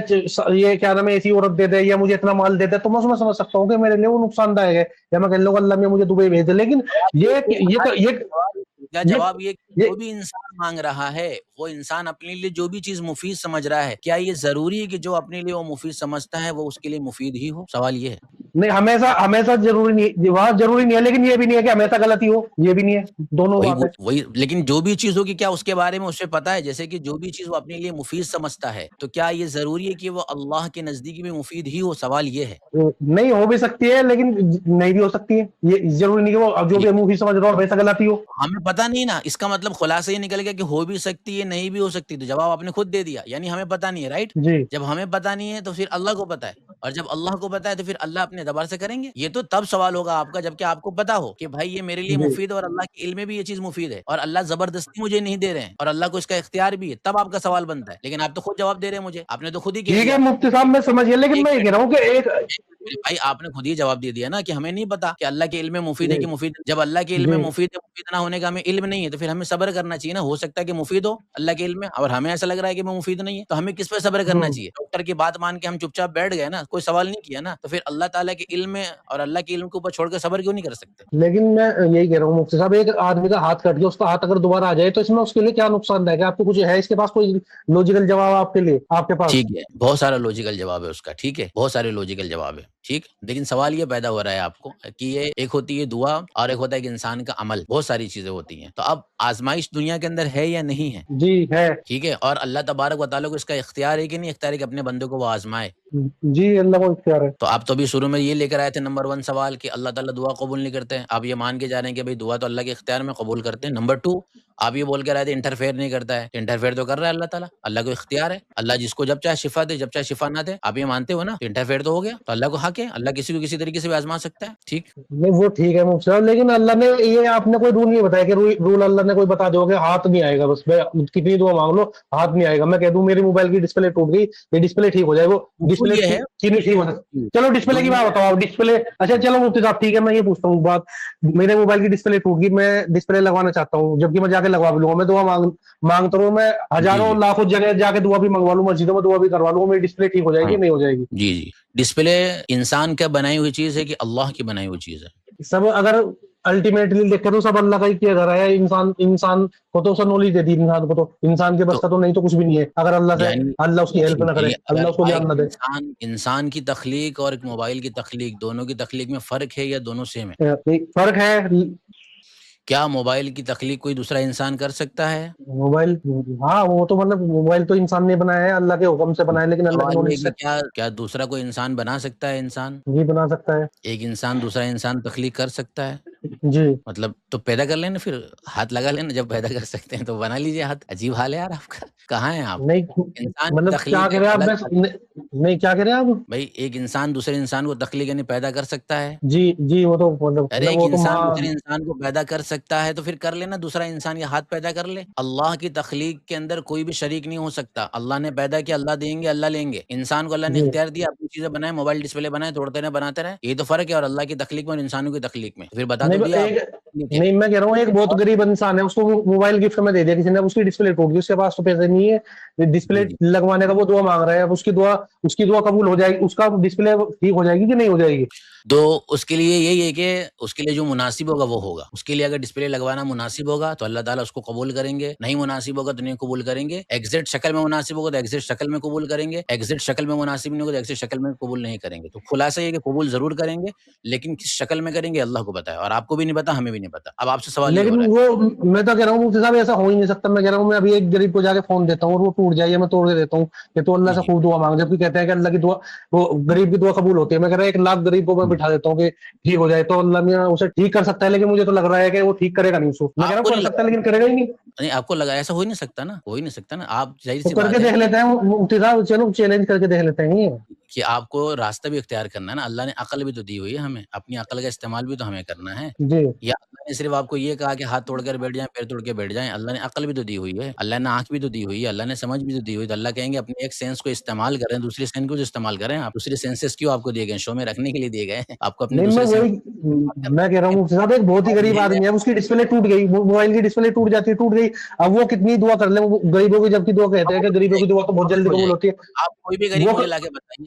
ये क्या नाम है, ऐसी औरत दे दे या मुझे इतना माल दे दे, तो मैं उसमें समझ सकता हूँ कि मेरे लिए वो नुकसानदायक है, या मैं कह लूँ अल्लाह में मुझे दुबई भेज दे। लेकिन ये ये तो ये इसका ये जवाब ये कि ये जो भी इंसान माँग रहा है, वो इंसान अपने लिए जो भी चीज़ मुफ़ीद समझ रहा है, क्या ये ज़रूरी है कि जो अपने लिए वो मुफ़ीद समझता है, वो उसके लिए मुफ़ीद ही हो? सवाल ये है। नहीं, हमेशा हमेशा ज़रूरी नहीं, वहाँ ज़रूरी नहीं है, लेकिन ये भी नहीं है कि हमेशा गलत ही हो, ये भी नहीं है। दोनों बात है। वही लेकिन जो भी चीज़ होगी, क्या उसके बारे में उसे पता है? जैसे कि जो भी चीज़ वो अपने लिए मुफ़ीद समझता है, तो क्या ये ज़रूरी है कि वो अल्लाह के नज़दीक भी मुफ़ीद ही हो? सवाल ये है। नहीं हो भी सकती है, लेकिन नहीं भी हो सकती है। ये ज़रूरी नहीं कि वो अब जो भी मूवी समझ रहा हो हमेशा गलत ही हो। हमें पता नहीं ना, इसका मतलब खुलासा ये निकल गया कि हो भी सकती है, नहीं भी हो सकती, तो जवाब आपने खुद दे दिया, यानी हमें पता नहीं है, राइट? जी। जब हमें पता नहीं है, तो फिर अल्लाह को पता है, और जब अल्लाह को पता है, तो फिर अल्लाह अपने एतबार से करेंगे। ये तो तब सवाल होगा आपका जबकि आपको पता हो कि भाई ये मेरे लिए जी। मुफ़ीद है और अल्लाह के इल्म में भी ये चीज़ मुफ़ीद है, और अल्लाह ज़बरदस्ती मुझे नहीं दे रहे हैं, और अल्लाह को इसका इख्तियार भी है, तब आपका सवाल बनता है। लेकिन आप तो खुद जवाब दे रहे हैं मुझे, आपने तो खुद ही कह ठीक है दिया। मुफ्ती साहब, मैं समझ गया, लेकिन 1 मैं ये मिनट कह रहा हूँ कि एक। भाई आपने खुद ही जवाब दे दिया ना कि हमें नहीं पता कि अल्लाह के इल्म में मुफीद है जी, कि मुफीद जब अल्लाह के इल्म में जी। मुफीद ना होने का हमें इल्म नहीं है, तो फिर हमें सब्र करना चाहिए ना। हो सकता है कि मुफीद हो अल्लाह के इल्म में, और हमें ऐसा लग रहा है कि वो मुफीद नहीं है, तो हमें किस पे सब्र करना हुँ। चाहिए? डॉक्टर की बात मान के हम चुपचाप बैठ गए ना, कोई सवाल नहीं किया ना, तो फिर अल्लाह ताला के इल्म में और अल्लाह के इल्म के ऊपर छोड़कर सब्र क्यों नहीं कर सकते? लेकिन मैं यही कह रहा हूँ मुफ्ती साहब, एक आदमी का हाथ कट गया, उसका हाथ अगर दोबारा आ जाए, तो इसमें उसके लिए क्या नुकसानदायक है? आपको कुछ है इसके पास कोई लॉजिकल जवाब आपके लिए, आपके पास? ठीक है, बहुत सारा लॉजिकल जवाब है उसका, ठीक है? बहुत सारे लॉजिकल जवाब है, ठीक? लेकिन सवाल ये पैदा हो रहा है आपको कि ये एक होती है दुआ और एक होता है कि इंसान का अमल, बहुत सारी चीज़ें होती हैं। तो अब आज़माइश दुनिया के अंदर है या नहीं है? जी, है। ठीक है? और अल्लाह तबारक व तआला को इसका इख्तियार है कि नहीं इख्तियार है कि अपने बंदे को वो आज़माए? जी, अल्लाह को इख्तियार है। तो आप तो अभी शुरू में ये लेकर आए थे नंबर 1 सवाल कि अल्लाह ताला दुआ कबूल नहीं करते हैं। आप ये मान के जा रहे हैं कि भई दुआ तो अल्लाह के इख्तियार में कबूल करते हैं। नंबर 2 आप ये बोल के आए थे इंटरफेयर नहीं करता है। इंटरफेयर तो कर रहा है अल्लाह ताला, अल्लाह को इख्तियार है। अल्लाह जिसको जब चाहे शिफ़ा दे, जब चाहे शिफ़ा ना दे। आप ये मानते हो ना? इंटरफेयर तो हो गया। तो अल्लाह को हक है, अल्लाह किसी को किसी तरीके से भी आज़मा सकता है। ठीक? नहीं, वो ठीक है मुफ्ती साहब, लेकिन अल्लाह ने ये आपने कोई रूल नहीं बताया कि रूल अल्लाह ने कोई बता दिया हो कि हाथ नहीं आएगा, बस मैं कितनी दुआ मांग लो, हाथ नहीं आएगा। मैं कह दूं मेरी मोबाइल की डिस्प्ले टूट गई, ये डिस्प्ले ठीक हो जाए, वो उसूल डिस्प्ले ये है की नहीं ठीक हो सकती। चलो डिस्प्ले की बात दुनिया बताओ, डिस्प्ले। अच्छा चलो मुफ्ती साहब, ठीक है, मैं ये पूछता हूँ बात। मेरे मोबाइल की डिस्प्ले टूट गई, मैं डिस्प्ले लगवाना चाहता हूँ, जबकि मैं जाके लगवा भी लूंगा। मैं दुआ मांगता रहूँ, मैं जी, हजारों जी। लाखों जगह जाके दुआ भी मंगवा लूँ, मस्जिदों में दुआ भी करवा लूँ, मेरी डिस्प्ले ठीक हो जाएगी हाँ। या नहीं हो जाएगी? जी, जी। डिस्प्ले इंसान का बनाई हुई चीज़ है कि अल्लाह की बनाई हुई चीज़ है? सब अगर अल्टीमेटली देखे तो सब अल्लाह का ही किया जा रहा है। इंसान इंसान को तो सब नॉलेज दे दी, इंसान को तो, इंसान के बस तो का तो नहीं, तो कुछ भी नहीं है अगर यानी अल्लाह उसकी हेल्प ना करे, ठीक है, अगर अल्लाह उसको भाई ज्ञान ना दे। इंसान की तख्लीक और एक मोबाइल की तख्लीक, दोनों की तख्लीक में फ़र्क है या दोनों सेम है? नहीं, फर्क है। क्या मोबाइल की तख्लीक कोई दूसरा इंसान कर सकता है? मोबाइल, हाँ वो तो मतलब मोबाइल तो इंसान ने बनाया है, अल्लाह के हुक्म से तो बनाया है, लेकिन अल्लाह की सवाल ये है नॉलेज कि से क्या दूसरा कोई इंसान बना सकता है इंसान? भी बना सकता है। एक इंसान दूसरा इंसान तख्लीक कर सकता है? जी। मतलब तो पैदा कर लेना फिर, हाथ लगा लेना जब पैदा कर सकते हैं तो बना लीजिए हाथ। अजीब हाल है यार आपका। कहाँ हैं आप? नहीं, इंसान की मतलब क्या तख्लीक कह एक रहे हैं आप? अलग मैं बात है। नहीं, क्या कह रहे हैं आप? भाई एक इंसान दूसरे इंसान को तख्लीक यानी पैदा कर सकता है? जी, जी, वो तो मतलब अरे एक वो तो इंसान दूसरे माँ। इंसान को पैदा कर सकता है तो फिर कर लेना, दूसरा इंसान या हाथ पैदा कर ले। अल्लाह की तख्लीक के अंदर कोई भी शरीक नहीं हो सकता। अल्लाह ने पैदा किया, अल्लाह देंगे, अल्लाह लेंगे। इंसान को अल्लाह ने जी, इख्तियार दिया, अपनी चीजें बनाए, मोबाइल डिस्प्ले बनाए, तोड़ते रहे, बनाते रहे। ये तो फर्क है और अल्लाह की तख्लीक में और इंसानों की तख्लीक में। फिर बता नहीं तो दिया आप, एक तख्लीक है। नहीं, मैं कह रहा हूँ एक बहुत और गरीब इंसान है, उसको मोबाइल गिफ्ट में दे दिया किसी ने, उसकी डिस्प्ले टूट गई, उसके पास तो पैसे नहीं है डिस्प्ले जी, जी। लगवाने का, वो दुआ मांग रहा है। अब उसकी दुआ कबूल हो जाएगी? उसका डिस्प्ले ठीक हो जाएगी कि नहीं हो जाएगी? तो उसके लिए यही है कि उसके लिए जो मुनासिब होगा वो होगा। उसके लिए अगर डिस्प्ले लगवाना मुनासिब होगा तो अल्लाह ताला उसको कबूल करेंगे, नहीं मुनासिब होगा तो नहीं कबूल करेंगे। एग्ज़ैक्ट शक्ल में मुनासिब होगा तो एग्ज़ैक्ट शक्ल में कबूल करेंगे, एग्ज़ैक्ट शक्ल में मुनासिब नहीं होगा तो एग्ज़ैक्ट शक्ल में कबूल नहीं करेंगे। तो खुलासा ये है कि कबूल ज़रूर करेंगे, लेकिन किस शक्ल में करेंगे अल्लाह को पता है और आपको भी नहीं पता, हमें भी नहीं पता। अब आपसे सवाल ये हो लेकिन रहा है। वो मैं तो कह रहा हूँ मुफ्ती साहब, ऐसा हो ही नहीं सकता। मैं कह रहा हूँ मैं अभी एक गरीब को जाके फोन देता हूँ और वो टूट जाए या मैं तोड़ के देता हूँ, ये तो अल्लाह जी, से जी। खूब दुआ मांग, जबकि कहते हैं कि अल्लाह की दुआ, वो गरीब की दुआ कबूल होती है। मैं कह रहा हूँ 1 लाख गरीब को मैं हुँ। बिठा देता हूँ कि ठीक हो जाए, तो अल्लाह मियां उसे ठीक कर सकता है, लेकिन मुझे तो लग रहा है कि वो ठीक करेगा नहीं उसको। मैं कह रहा हूँ आपको कर नहीं सकता है लगा? लेकिन करेगा ही नहीं। नहीं आपको लगा ऐसा हो ही नहीं सकता ना, हो ही नहीं सकता ना। आप तो ज़ाहिर-सी करके बात है देख लेते हैं मुफ्ती साहब, चलो चैलेंज करके देख लेते हैं। कि आपको रास्ता भी इख्तियार करना है ना, अल्लाह ने अक़ल भी तो दी हुई है हमें, अपनी अक़ल का इस्तेमाल भी तो हमें करना है। जी, या अल्लाह ने सिर्फ़ आपको ये कहा कि हाथ तोड़कर बैठ जाएँ, पैर तोड़ के बैठ जाएँ, अल्लाह ने अक़ल भी तो दी हुई है, अल्लाह ने आँख भी तो दी हुई है, अल्लाह ने समझ भी तो दी हुई है। तो अल्लाह कहेंगे अपनी एक सेंस को इस्तेमाल करें, दूसरी सेंस को इस्तेमाल करें आप। दूसरे सेंसेस क्यों आपको दिए गए हैं? शो में रखने के लिए दिए गए हैं, आपको अपने नहीं मैं दूसरे सेंस वही इस्तेमाल मैं कह रहा हूँ करने मुफ्ती साहब, एक बहुत ही और गरीब यही है आदमी है, उसकी डिस्प्ले टूट गई, मोबाइल की डिस्प्ले टूट जाती है, टूट गई। अब वो कितनी दुआ कर ले, वो गरीबों की जबकि दुआ कहते हैं कबूल कि हो गरीबों की जाएगी, दुआ तो बहुत जल्दी हो कबूल जाएगी। होती है। आप कोई भी गरीब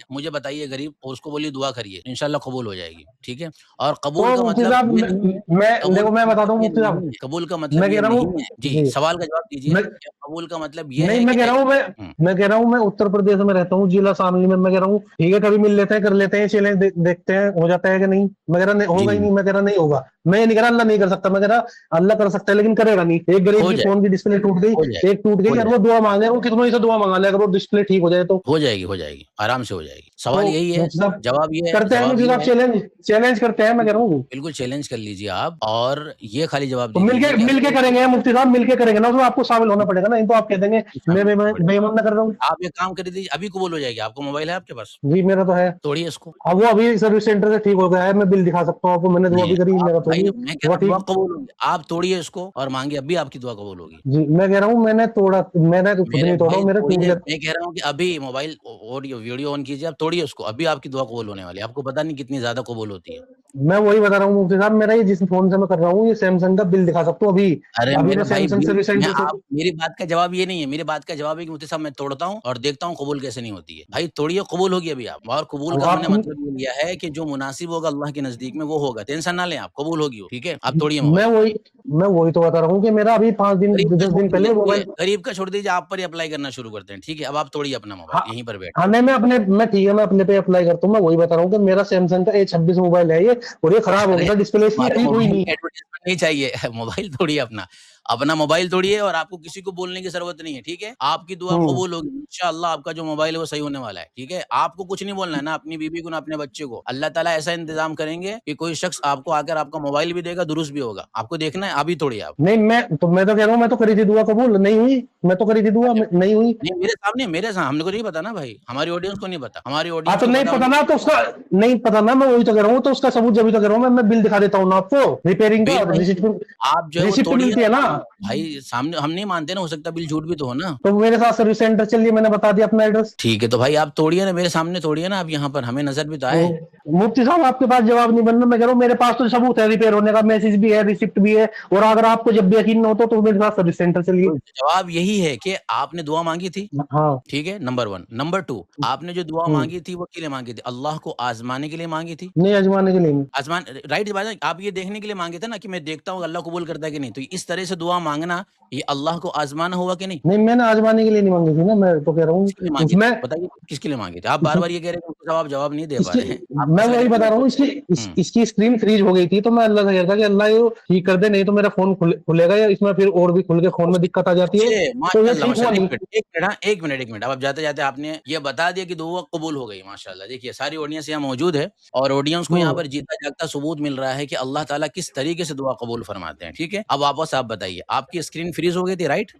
वो मुझे बताइए गरीब और उसको बोलिए दुआ करिए, इंशाल्लाह कबूल हो जाएगी, ठीक है? और कबूल तो का मुफ्ती मतलब साहब ये नहीं है मैं कबूल देखो, का मैं बताता मतलब हूँ ये मुफ्ती नहीं साहब, है कबूल का मतलब मैं कह ये रहा नहीं है। हूँ जी, जी, सवाल का जवाब दीजिए। मैं क्या कबूल का मतलब ये नहीं, है मैं कि कह रहा हूँ हुँ, मैं कह रहा हूँ मैं उत्तर प्रदेश में रहता हूँ, जिला शामली में। मैं कह रहा हूँ ठीक है, कभी मिल लेते हैं, कर लेते हैं चैलेंज, देखते हैं हो जाता है कि नहीं। मैं कह रहा नहीं जी, होगा ही नहीं, मैं कह रहा नहीं होगा। मैं ये नहीं कह रहा अल्लाह नहीं कर सकता, मैं कह रहा अल्लाह कर सकता है लेकिन करेगा नहीं। एक गरीब हो की जाएगी, फोन की डिस्प्ले टूट गई, हो जाएगी, एक टूट हो गई और वो जाएगी। दुआ मांगे, वो कितनों ही से दुआ मांगा ले, अगर वो डिस्प्ले ठीक हो जाए तो। हो जाएगी, आराम से हो जाएगी। तो सवाल यही है, मतलब जवाब मुझे ये आप है चैलेंज चैलेंज करते हैं, मैं कह रहा बिल्कुल, हूँ। बिल्कुल चैलेंज कर लीजिए आप और ये खाली जवाब तो दे दीजिए कि मिलके अगर करेंगे मुफ्ती साहब, मिलके करेंगे ना, उसमें आपको शामिल होना पड़ेगा ना, नहीं तो आप कह देंगे मैं शामिल होना पड़ेगा। बेईमान ना कर रहा हूँ। आप एक काम कर दीजिए, अभी कबूल हो जाएगी। आपको मोबाइल है आपके पास? जी, मेरा तो है। तोड़िए इसको। हाँ, वो अभी सर्विस सेंटर से ठीक हो गया है, मैं बिल दिखा सकता हूँ आपको, मैंने दुआ नहीं, भी करी, आप मेरा तो भाई नहीं मैं कह हुआ रहा हूँ दुआ ठीक। कबूल होगी। आप तोड़िए इसको और माँगिए, अभी आपकी दुआ कबूल होगी। जी, मैं कह रहा हूँ मैंने तो खुद मेरे नहीं तोड़ा, भाई मेरा टूट तोड़िए, गया। मैं कह रहा हूँ कि अभी मोबाइल ऑडियो वीडियो ऑन कीजिए, आप तोड़िए उसको, अभी आपकी दुआ कबूल होने वाली है। आपको पता नहीं कितनी ज़्यादा कबूल होती है। मैं वही बता रहा हूँ मुफ्ती साहब, मेरा ये जिस फोन से मैं कर रहा हूँ, ये सैमसंग का बिल दिखा सकता हूँ अभी। अरे अभी मेरा मैं भाई सैमसंग बिल सर्विस मैं सेंटर से। आप मेरी बात का जवाब ये नहीं है, मेरी बात का जवाब है कि मुफ्ती साहब मैं तोड़ता हूँ और देखता हूँ कबूल कैसे नहीं होती है। भाई तोड़िए कबूल होगी अभी आप और कबूल अब का आप हमने मतलब ये लिया है कि जो मुनासिब होगा अल्लाह के नज़दीक में वो होगा। टेंशन ना लें आप, कबूल होगी वो, ठीक है? आप तोड़िए मैं मोबाइल। वही मैं वही तो बता रहा हूँ कि मेरा अभी 5 दिन गरीब का 10 छोड़ दिन दीजिए, पहले ठीक है? मोबाइल। गरीब का छोड़ दीजिए, आप पर ही अप्लाई करना शुरू करते हैं, ठीक है? अब आप तोड़िए अपना हाँ, मोबाइल यहीं पर बैठ हाँ, के। नहीं, मैं ठीक है, मैं अपने पे अप्लाई करता हूँ। मैं वही बता रहा हूँ कि मेरा सैमसंग का A26 मोबाइल है ये, और ये खराब हो अरे! गया था, डिस्प्ले इसकी हमारे ठीक हुई मोबाइल नहीं। की एडवर्टाइज़मेंट नहीं चाहिए, मोबाइल तोड़िए अपना। अपना मोबाइल तोड़िए और आपको किसी को बोलने की ज़रूरत नहीं है, ठीक है? आपकी दुआ हम्म कबूल होगी, इंशाअल्लाह आपका जो मोबाइल है वो सही होने वाला है, ठीक है? आपको कुछ नहीं बोलना है, ना अपनी बीवी को, ना अपने बच्चे को। अल्लाह ताला ऐसा इंतज़ाम करेंगे कि कोई शख्स आपको आकर आपका मोबाइल भी देगा, दुरुस्त भी होगा। आपको देखना है, अभी तोड़िए आप। नहीं, मैं तो कह रहा हूँ, मैं तो करी थी दुआ, कबूल नहीं हुई। मैं तो करी थी दुआ, अच्छा, नहीं हुई। नहीं मेरे सामने हमको नहीं पता ना भाई, हमारी ऑडियंस को नहीं पता। हमारी हाँ, ऑडियंस तो को नहीं पता पता होना ना, तो चाहिए। उसका नहीं पता ना, मैं वही तो कह रहा हूँ, तो उसका सबूत जब भी तो कह रहा हूँ, मैं बिल दिखा देता हूँ ना आपको, रिपेयरिंग का बिल भाई आप जो है वो रिसिप्ट तोड़िए मिलती ना है ना। भाई सामने हम नहीं मानते ना, हो सकता है बिल झूठ भी तो हो ना। तो मेरे साथ सर्विस सेंटर चलिए, मैंने बता दिया अपना एड्रेस। ठीक है, तो भाई आप तोड़िए ना, मेरे सामने तोड़िए ना आप यहाँ पर, हमें नज़र भी तो तो आए। मुफ्ती साहब, आपके पास जवाब नहीं बनना, मैं कह रहा हूँ मेरे पास तो सबूत है, रिपेयर होने का मैसेज भी है, रिसिप्ट भी है। और अगर आपको जब भी यकीन ना हो तो मेरे साथ सर्विस सेंटर चलिए। तो जवाब यही है कि आपने दुआ माँगी थी, हाँ। ठीक है? नंबर 1, नंबर 2 आपने जो दुआ हम्म माँगी थी वो किस लिए माँगी थी? अल्लाह को आज़माने के लिए माँगी थी। नहीं, आजमाने के लिए नहीं। आज़मान राइट बात है, आप ये देखने के लिए माँगे थे ना कि मैं देखता हूँ अल्लाह कबूल करता है कि नहीं। तो इस तरह से दुआ माँगना, ये अल्लाह को आज़माना हुआ कि नहीं? नहीं, मैंने आजमाने के लिए नहीं मांगी थी ना, मैं तो कह रहा हूँ किसके लिए माँगी थी? उसमें। बताइए किसके लिए माँगी थी? आप उसमें बार-बार ये कह रहे हैं कि आप जवाब नहीं दे पा इसकी रहे हैं। आप मैं किस वही वजह से बता रहा हूँ, हुँ। इसकी स्क्रीन फ्रीज हो गई थी, तो मैं अल्लाह से कहता कि अल्लाह ये ठीक कर दे, नहीं तो मेरा फोन खुलेगा या इसमें फिर और भी खुल के फोन में दिक्कत आ जाती है। अच्छे, तो ये माशाअल्लाह, ठीक हुआ माशाअल्लाह। नहीं। 1 मिनट हाँ, 1 मिनट, 1 मिनट। अब जाते-जाते आपने ये बता दिया कि दुआ कबूल हो गई, माशाअल्लाह। देखिए, सारी ऑडियंस यहाँ मौजूद है और ऑडियंस को यहाँ हम्म पर जीता-जागता सबूत मिल रहा है कि अल्लाह ताला किस तरीके से दुआ कबूल फरमाते हैं, ठीक है? अब वापस आप बताइए, आपकी स्क्रीन फ्रीज़ हो गई थी, राइट?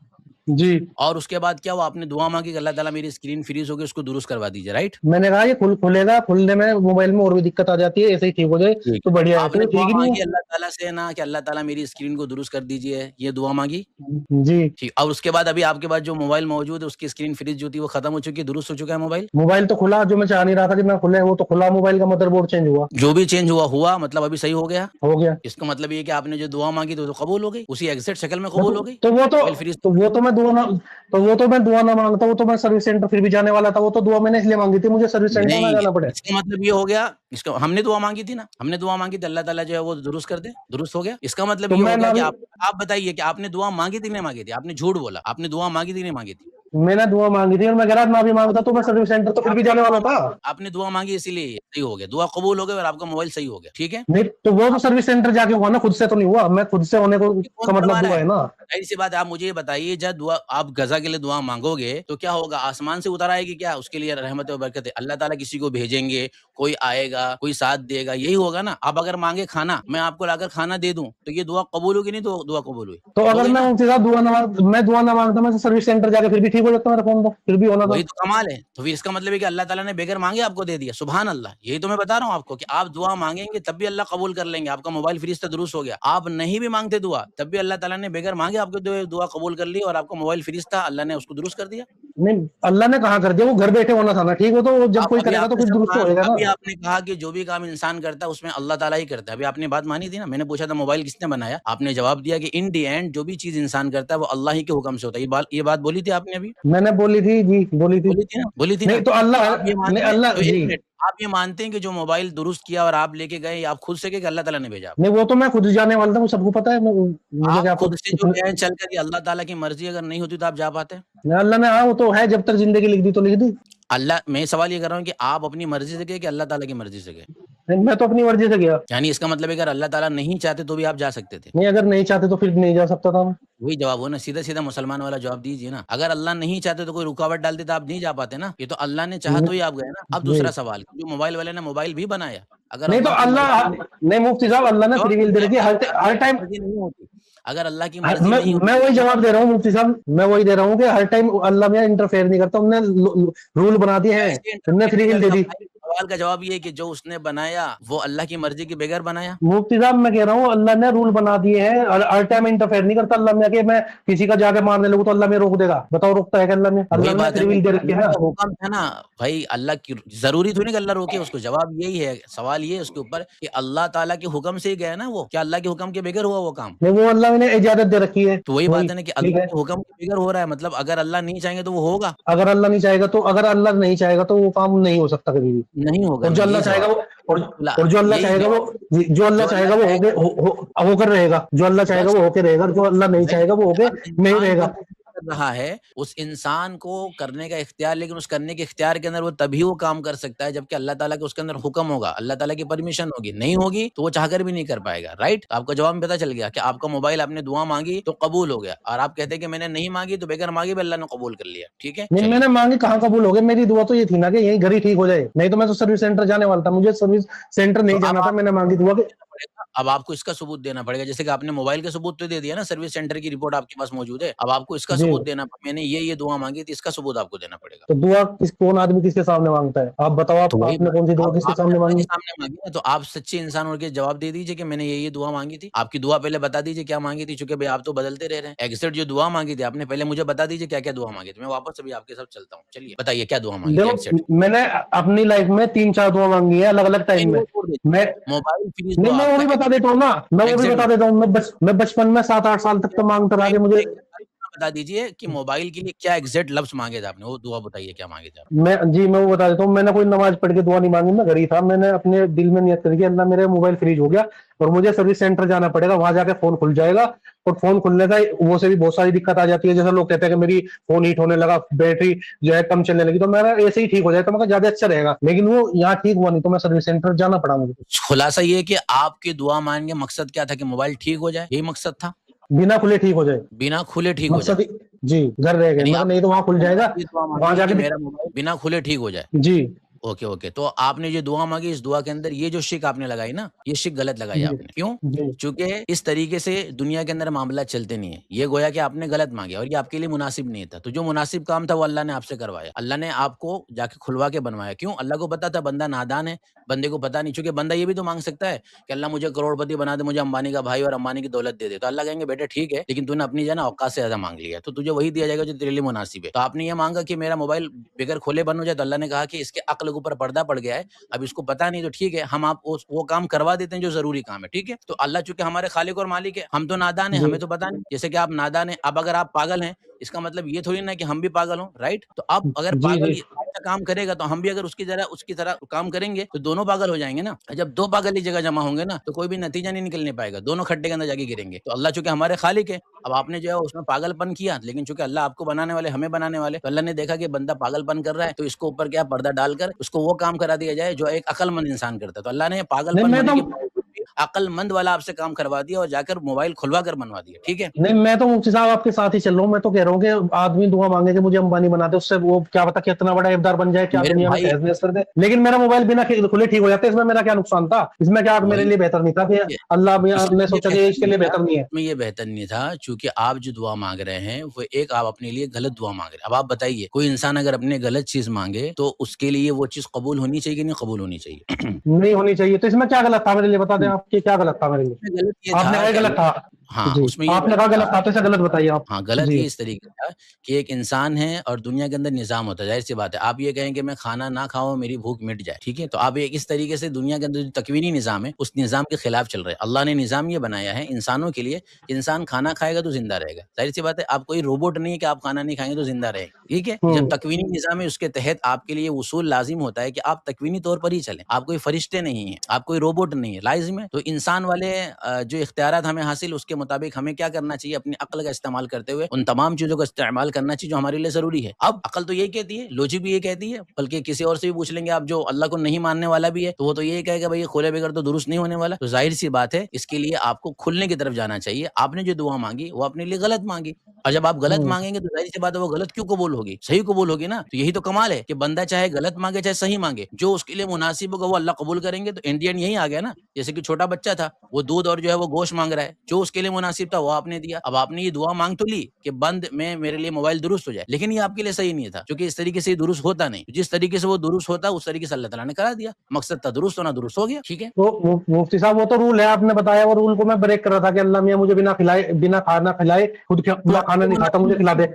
जी। और उसके बाद क्या हुआ, आपने दुआ मांगी कि अल्लाह ताला मेरी स्क्रीन फ्रीज हो गई, उसको दुरुस्त करवा दीजिए, राइट? मैंने कहा ये खुलेगा, खुलने में मोबाइल में और भी दिक्कत आ जाती है, ऐसे ही ठीक हो जाए ठीक तो है। बढ़िया है, तो आपने ये दुआ ठीक ही नहीं मांगी अल्लाह ताला से ना कि अल्लाह ताला मेरी स्क्रीन को दुरुस्त कर दीजिए, ये दुआ मांगी? है। जी। ठीक, और उसके बाद अभी आपके पास जो मोबाइल मौजूद है, उसकी स्क्रीन फ्रीज जो थी वो खत्म हो चुकी है, दुरुस्त हो चुका है मोबाइल? मोबाइल तो खुला, जो मैं चाह नहीं रहा था कि ना खुले, वो तो खुला, मोबाइल का मदरबोर्ड चेंज हुआ। जो भी चेंज हुआ मतलब अभी सही हो गया? हो गया। इसका मतलब ये है कि आपने जो दुआ मांगी तो कबूल हो गई, उसी एग्जैक्ट शक्ल में मैं कबूल हो गई? तो वो तो मोबाइल फ्रीज तो वो तो मैं दुआ ना तो वो तो मैं दुआ ना मांगता, वो तो मैं सर्विस सेंटर फिर भी जाने वाला था, वो तो दुआ मैंने इसलिए मांगी थी मुझे सर्विस सेंटर ना नहीं, जाना पड़े। इसका मतलब ये हो गया, इसका हमने दुआ मांगी थी ना, हमने दुआ मांगी थी अल्लाह ताला जो है वो दुरुस्त कर दे, दुरुस्त हो गया। इसका मतलब तो ये हो मैं गया ना कि भी आप बताइए कि आपने दुआ मांगी थी नहीं मांगी थी? आपने झूठ बोला, आपने दुआ मांगी थी नहीं मांगी थी? मैंने दुआ मांगी थी, और मैं कह रहा ना भी मांगता तो मैं सर्विस सेंटर तो फिर भी आपने जाने दुआ वाला था। मांगी, आपने दुआ मांगी इसीलिए ये सही हो गया, दुआ कबूल हो गई और आपका मोबाइल सही हो गया, ठीक है? नहीं तो वो तो आप सर्विस सेंटर जाके हुआ ना, खुद से तो नहीं हुआ, मैं खुद से होने को ये कौन का मतलब करवा रहा दुआ है? है ना। ज़ाहिर-सी बात है, आप मुझे ये बताइए जब दुआ आप गज़ा के लिए दुआ माँगोगे, तो क्या होगा? आसमान से उतर आएगी क्या? उसके लिए रहमत और बरकतें। अल्लाह ताला किसी को भेजेंगे, कोई आएगा, कोई साथ देगा, यही होगा ना? आप अगर माँगे खाना, मैं आपको लाकर खाना दे दूँ, तो ये दुआ कबूल होगी नहीं तो दुआ कबूल हुई? तो हो अगर गई मैं ना? उनसे साथ दुआ ना मांगता, मैं तो सर्विस सेंटर जाके फिर भी ठीक हो जाता, मेरा फोन तो फिर भी होना था। वही तो कमाल है। तो फिर इसका मतलब है कि अल्लाह ताला ने बगैर माँगे आपको दे दिया। सुभान अल्लाह! यही तो मैं बता रहा हूँ आपको कि आप दुआ माँगेंगे तब भी अल्लाह कबूल कर लेंगे। आपका मोबाइल फ्रीज़ था दुरुस्त हो गया। आप नहीं भी माँगते दुआ, तब भी अल्लाह ताला ने बगैर माँगे आपको दुआ कबूल कर ली और आपका मोबाइल फ्रीज़ था, अल्लाह ने उसको दुरुस्त कर दिया। नहीं, अल्लाह ने कहाँ कर दिया, वो घर बैठे होना था ना, ठीक हो, तो वो जब आप कोई करेगा तो फिर दुरुस्त तो होएगा ना। अभी आपने कहा कि जो भी काम इंसान करता है उसमें अल्लाह ताला ही करता है। अभी आपने बात मानी थी ना, मैंने पूछा था मोबाइल किसने बनाया? आपने जवाब दिया कि इन द एंड जो भी चीज़ इंसान करता है वो अल्लाह ही के हुक्म से होता है। ये बात बोली थी आपने अभी? मैंने बोली थी जी, बोली थी। बोली थी ना? बोली थी ना? नहीं तो तो अल्लाह आप ये नहीं, मानते हैं अल्लाह तो 1 जी। मिनट, आप ये मानते हैं कि जो मोबाइल दुरुस्त किया और आप लेके गए, ये आप खुद से गए कि अल्लाह ताला ने भेजा नहीं आपको? वो तो मैं खुद जाने वाला था, वो सबको पता है, मुझे आप क्या खुद खुद से जो इतने। गए चल कर, ये अल्लाह ताला की मर्ज़ी अगर नहीं होती तो आप जा पाते? अल्लाह ने, हाँ वो तो है, जब तक जिंदगी लिख दी तो लिख दी। मैं सवाल ये कर रहा हूँ कि आप अपनी मर्ज़ी से गए कि अल्लाह ताला की मर्ज़ी से गए? नहीं, मैं तो अपनी मर्जी से गया। यानी इसका मतलब है अगर अल्लाह ताला नहीं चाहते तो भी आप जा सकते थे? नहीं, अगर नहीं चाहते तो फिर नहीं जा सकता था मैं। वही जवाब हो ना, सीधा-सीधा मुसलमान वाला जवाब दीजिए ना। अगर अल्लाह नहीं चाहते तो कोई रुकावट डाल देता, आप नहीं जा पाते ना। ये तो अल्लाह ने चाहा तो ही आप गए ना। अब जी। दूसरा सवाल, जो मोबाइल वाले ने मोबाइल भी बनाया, अगर नहीं तो अल्लाह की अल्लाह, मर्ज़ी नहीं, नहीं मुफ्ती साहब, अल्लाह ने जवाब फ्री विल दे दीजिए, रखी है अगर हर अल्लाह की टाइम। मर्ज़ी नहीं होती, अगर अल्लाह की मर्ज़ी नहीं मैं होती वही तो जवाब दे रहा हूँ मुफ्ती साहब, मैं वही दे रहा हूँ कि हर टाइम अल्लाह में इंटरफेयर नहीं करता, उनने रूल बना दिए हैं, कैसे उनने इंटरफेयर फ्री नहीं विल दे करता दी। भाई? सवाल का जवाब ये है कि जो उसने बनाया, वो अल्लाह की मर्ज़ी के बगैर बनाया। मुफ्ती साहब मैं कह रहा हूँ अल्लाह ने रूल बना दिए हैं, हर टाइम इंटरफेयर नहीं करता अल्लाह में, कि मैं किसी का जाके मारने लगूँ तो अल्लाह में रोक देगा? बताओ, रोकता है क्या अल्लाह में? वही अल्लाह ने बात है फ्री ना विल कि दे रखी है अल्लाह ना। का हुक्म था ना भाई, अल्लाह की ज़रूरी थोड़ी ना कि अल्लाह रोके उसको। जवाब यही है, सवाल ये है उसके ऊपर कि अल्लाह ताला के हुक्म से ही गया ना वो, क्या अल्लाह के हुक्म के बगैर हुआ वो काम? नहीं, वो अल्लाह ने इजाजत दे रखी है, तो वही वही बात है ना कि ठीक अल्लाह है। के हुक्म के बगैर हो रहा है, मतलब अगर अल्लाह नहीं चाहेंगे तो वो होगा? अगर अल्लाह नहीं चाहेगा तो वो काम नहीं हो सकता कभी भी। नहीं होगा और ना, जो ये अल्लाह चाहेगा जवाब वो, है। और, खुला और जो अल्लाह यही चाहेगा वो, जवाब है। जो अल्लाह जो अल्लाह चाहेगा वो चाहेगा होकर रहेगा, जो अल्लाह चाहेगा बस वो होके रहेगा, जो अल्लाह नहीं वही चाहेगा वो होके अब नहीं इंसान जो रहेगा। कुछ कर रहा है, उस इंसान को करने का इख्तियार, लेकिन उस करने के इख्तियार के अंदर वो तभी वो काम कर सकता है जबकि अल्लाह ताला के उसके अंदर हुक्म होगा, अल्लाह ताला की परमिशन होगी। नहीं होगी तो वो चाहकर भी नहीं कर पाएगा, राइट? आपका जवाब में पता चल गया कि आपका मोबाइल, आपने दुआ माँगी तो कबूल हो गया और आप कहते हैं कि मैंने नहीं माँगी तो बगैर माँगे भी अल्लाह ने कबूल कर लिया। ठीक है? नहीं, चलिए। मैंने मांगी कहाँ कबूल हो गए, मेरी दुआ तो ये थी ना कि यही घर ही ठीक हो जाए, नहीं तो मैं तो सर्विस सेंटर जाने वाला था, मुझे सर्विस सेंटर तो नहीं अब जाना था, मैंने आपको मांगी दुआ के। देना पड़ेगा, अब आपको इसका सबूत देना पड़ेगा। जैसे कि आपने मोबाइल का सबूत तो दे दिया ना, सर्विस सेंटर की रिपोर्ट आपके पास मौजूद है। अब आपको इसका जी। सबूत देना, मैंने ये दुआ माँगी थी, इसका सबूत आपको देना पड़ेगा। तो दुआ कौन आदमी किसके सामने मांगता है? आप बताओ, तो वही आपने बात कौन सी है, दुआ अब किसके आपने सामने अल्लाह के मांगी? सामने माँगी ना, तो आप सच्चे इंसान होके जवाब दे दीजिए कि मैंने ये दुआ माँगी थी। आपकी दुआ पहले बता दीजिए क्या माँगी थी, चूँकि भई आप तो बदलते रह रहे हैं। एग्ज़ैक्ट जो दुआ माँगी थी आपने, पहले मुझे बता दीजिए क्या-क्या दुआ माँगी थी। मैं वापस अभी आपके साथ चलता हूँ। चलिए, बताइए क्या दुआ माँगी थी एग्ज़ैक्ट? देखो, मैंने अपनी लाइफ में 3-4 दुआ मांगी है अलग-अलग नहीं, टाइम में। वो छोड़ मैं दीजिए। मोबाइल फ्रीज़ नहीं, हुआ मैं वो आपका भी बता देता हूँ ना, मैं वो भी एग्ज़ैक्ट बता देता हूँ। मैं बचपन में 7-8 साल तक तो मांगता रहा कि मुझे। बता दीजिए कि मोबाइल के लिए क्या एग्ज़ैक्ट लफ्ज़ माँगे थे आपने? वो दुआ बताइए क्या माँगे थे आप? मैं वो बता देता हूँ, मैंने कोई नमाज़ पढ़ के दुआ नहीं मांगी, मैं घर ही था। मैंने अपने दिल में नियत करी कि अल्लाह मेरा मोबाइल फ्रीज हो गया और मुझे सर्विस सेंटर जाना पड़ेगा, वहाँ जाके फ़ोन खुल जाएगा। और फ़ोन खुलने का वो से भी बहुत सारी दिक्कत आ जाती है, जैसे लोग कहते हैं कि मेरी फ़ोन हीट होने लगा, बैटरी जो है कम चलने लगी, तो मेरा ऐसे ही ठीक हो जाए तो मैं कहा ज़्यादा अच्छा रहेगा। लेकिन वो यहाँ ठीक हुआ नहीं, तो मैं सर्विस सेंटर जाना पड़ा मुझे। खुलासा ये है कि आपकी दुआ माँगने का मकसद क्या था कि मोबाइल ठीक हो जाए, यही मकसद था? बिना खुले ठीक हो जाए, बिना खुले ठीक हो जाए। मकसद ही। जी, घर रह गए, यानी मगर आपने नहीं तो वहाँ खुल जाएगा, ये दुआ वहाँ माँगी कि जाके मेरा मोबाइल बिना खुले ठीक हो जाए। जी। Okay, okay. तो आपने जो दुआ माँगी, इस दुआ के अंदर ये जो शिक आपने लगाई ना, ये शिक गलत लगाई जी, आपने। क्यों? जी, चूँकि इस तरीके से दुनिया के अंदर मामला चलते नहीं है। ये गोया कि आपने गलत माँगे और ये आपके लिए मुनासिब नहीं था। तो जो मुनासिब काम था वो अल्लाह ने आपसे करवाया। अल्लाह ने आपको जाके खुलवा के बनवाया। क्यों? अल्लाह को पता था बंदा नादान है, बंदे को पता नहीं। चूँकि बंदा ये भी तो माँग सकता है कि अल्लाह मुझे करोड़पति बना दे, मुझे अंबानी का भाई और अंबानी की दौलत दे दे। तो अल्लाह कहेंगे बेटा ठीक है, लेकिन तूने अपनी जो है ना औकात से ज़्यादा माँग लिया है, तो तुझे वही दिया जाएगा जो तेरे लिए मुनासिब है। तो आपने ये माँगा कि मेरा मोबाइल बगैर खोले बंद हो जाए, तो अल्लाह ने कहा कि इसके अक्ल के ऊपर पर्दा पड़ गया है, अब इसको पता नहीं, तो ठीक है, हम आप उस वो काम करवा देते हैं जो ज़रूरी काम है, ठीक है? तो अल्लाह चूँकि हमारे खालिक और मालिक है, हम तो नादान हैं, जी, हमें तो पता नहीं। जैसे कि आप नादान हैं, अब अगर आप पागल हैं, इसका मतलब ये थोड़ी ना कि हम भी पागल हों, राइट? तो अब अगर जी, पागल जी, अच्छा काम करेगा, तो हम भी अगर उसकी तरह काम करेंगे, तो दोनों पागल हो जाएँगे ना। जब 2 पागल एक जगह जमा होंगे ना, तो कोई भी नतीजा नहीं निकलने पाएगा, दोनों खड्डे के अंदर जाके गिरेंगे। तो अल्लाह चूँकि हमारे खालिक है, अब आपने जो है उसमें पागलपन किया, लेकिन चूँकि अल्लाह आपको बनाने वाले, हमें बनाने वाले, तो अल्लाह ने देखा कि बंदा पागलपन कर रहा है, तो इसको ऊपर क्या पर्दा डालकर उसको वो काम करा दिया जाए जो एक अक्लमंद इंसान करता है। तो अल्लाह ने नहीं पागलपन मैं होने तो के बावजूद भी अक्लमंद वाला आपसे काम करवा दिया और जाकर मोबाइल खुलवा कर बनवा दिया, ठीक है? नहीं, मैं तो मुफ्ती साहब आपके साथ ही चल रहा हूँ। मैं तो कह रहा हूँ कि आदमी दुआ मांगे कि मुझे अंबानी बना दे, उससे वो क्या पता कितना बड़ा इफ़्तार बन जाए, क्या मेरे दुनिया में भाई तहस-नहस कर दे। लेकिन मेरा मोबाइल बिना खुले ठीक हो जाता है, इसमें मेरा क्या नुकसान था? इसमें क्या मेरे वही लिए बेहतर नहीं था कि ये अल्लाह भी इसमें ने ये सोचा कि बेहतर इसके नहीं लिए था बेहतर नहीं है? इसमें ये बेहतर नहीं था चूँकि आप जो दुआ माँग रहे हैं, वो एक आप अपने लिए गलत दुआ माँग रहे हैं। अब आप बताइए, कोई इंसान अगर अपने गलत चीज़ माँगे, तो उसके लिए वो चीज़ कबूल होनी चाहिए कि नहीं कबूल होनी चाहिए? नहीं होनी चाहिए। तो इसमें क्या गलत था मेरे लिए बता दें आप कि क्या गलत था मेरे लिए? उसमें गलत ये आपने था कहा कि गलत था। हाँ, जी, उसमें ये आपने कहा गलत था गलत था, तो इसे गलत बताइए आप। हाँ, गलत जी, ये इस तरीके का कि एक इंसान है और दुनिया के अंदर निज़ाम होता है, ज़ाहिर-सी बात है। आप ये कहें कि मैं खाना ना खाऊँ, मेरी भूख मिट जाए, ठीक है? तो आप एक इस तरीके से दुनिया के अंदर जो तकवीनी निज़ाम है, उस निज़ाम के खिलाफ चल रहे हैं। अल्लाह ने निज़ाम ये बनाया है इंसानों के लिए, इंसान खाना खाएगा तो ज़िंदा रहेगा। ज़ाहिर-सी बात है, आप कोई रोबोट नहीं है कि आप खाना नहीं खाएँगे तो ज़िंदा रहेंगे, ठीक है? जब हुँ, तकवीनी निज़ाम है, उसके तहत आपके लिए उसूल लाज़िम होता है कि आप तकवीनी तौर पर ही चलें। आप कोई फरिश्ते नहीं हैं, आप कोई रोबोट नहीं है, लाज़िम है? तो इंसान वाले जो इख्तियारात हमें हासिल उसके मुताबिक हमें क्या करना चाहिए अपनी अक्ल का इस्तेमाल करते हुए उन तमाम चीज़ों का इस्तेमाल करना चाहिए जो हमारे लिए ज़रूरी है। अब अक्ल तो यही कहती है, लॉजिक भी ये कहती है, बल्कि किसी और से भी पूछ लेंगे आप जो अल्लाह को नहीं मानने वाला भी है, तो वो तो यही कहेगा भई ये खोले बगैर तो दुरुस्त नहीं होने वाला। तो ज़ाहिर-सी बात है इसके लिए आपको खुलने की तरफ जाना चाहिए। आपने जो दुआ माँगी वो अपने लिए गलत माँगी और जब आप गलत हुँ, माँगेंगे तो ज़ाहिर-सी बात है वो गलत क्यों कबूल होगी? सही कबूल होगी ना। तो यही तो कमाल है कि बंदा चाहे गलत माँगे चाहे सही माँगे, जो उसके लिए मुनासिब होगा वो अल्लाह कबूल करेंगे। तो एट द एंड यही आ गया ना। जैसे कि छोटा बच्चा था, वो दूध और जो है वो गोश्त माँग रहा है, जो उसके लिए मुनासिब था वो आपने दिया। अब आपने ये दुआ माँग तो ली कि बंद में मेरे लिए मोबाइल दुरुस्त हो जाए, लेकिन ये आपके लिए सही नहीं था, क्योंकि इस तरीके से ये दुरुस्त होता नहीं। जिस तरीके से वो दुरुस्त होता, उस तरीके से अल्लाह ताला ने करा दिया। मकसद था दुरुस्त होना, दुरुस्त हो गया, ठीक है? तो मुफ्ती साहब वो तो रूल है, आपने बताया, वो रूल को मैं ब्रेक कर रहा था कि अल्लाह मियाँ मुझे बिना खाना खिलाए, तो मैं खाना आपके लिए नहीं खाता, मुझे मुनासिब खिला दे। ये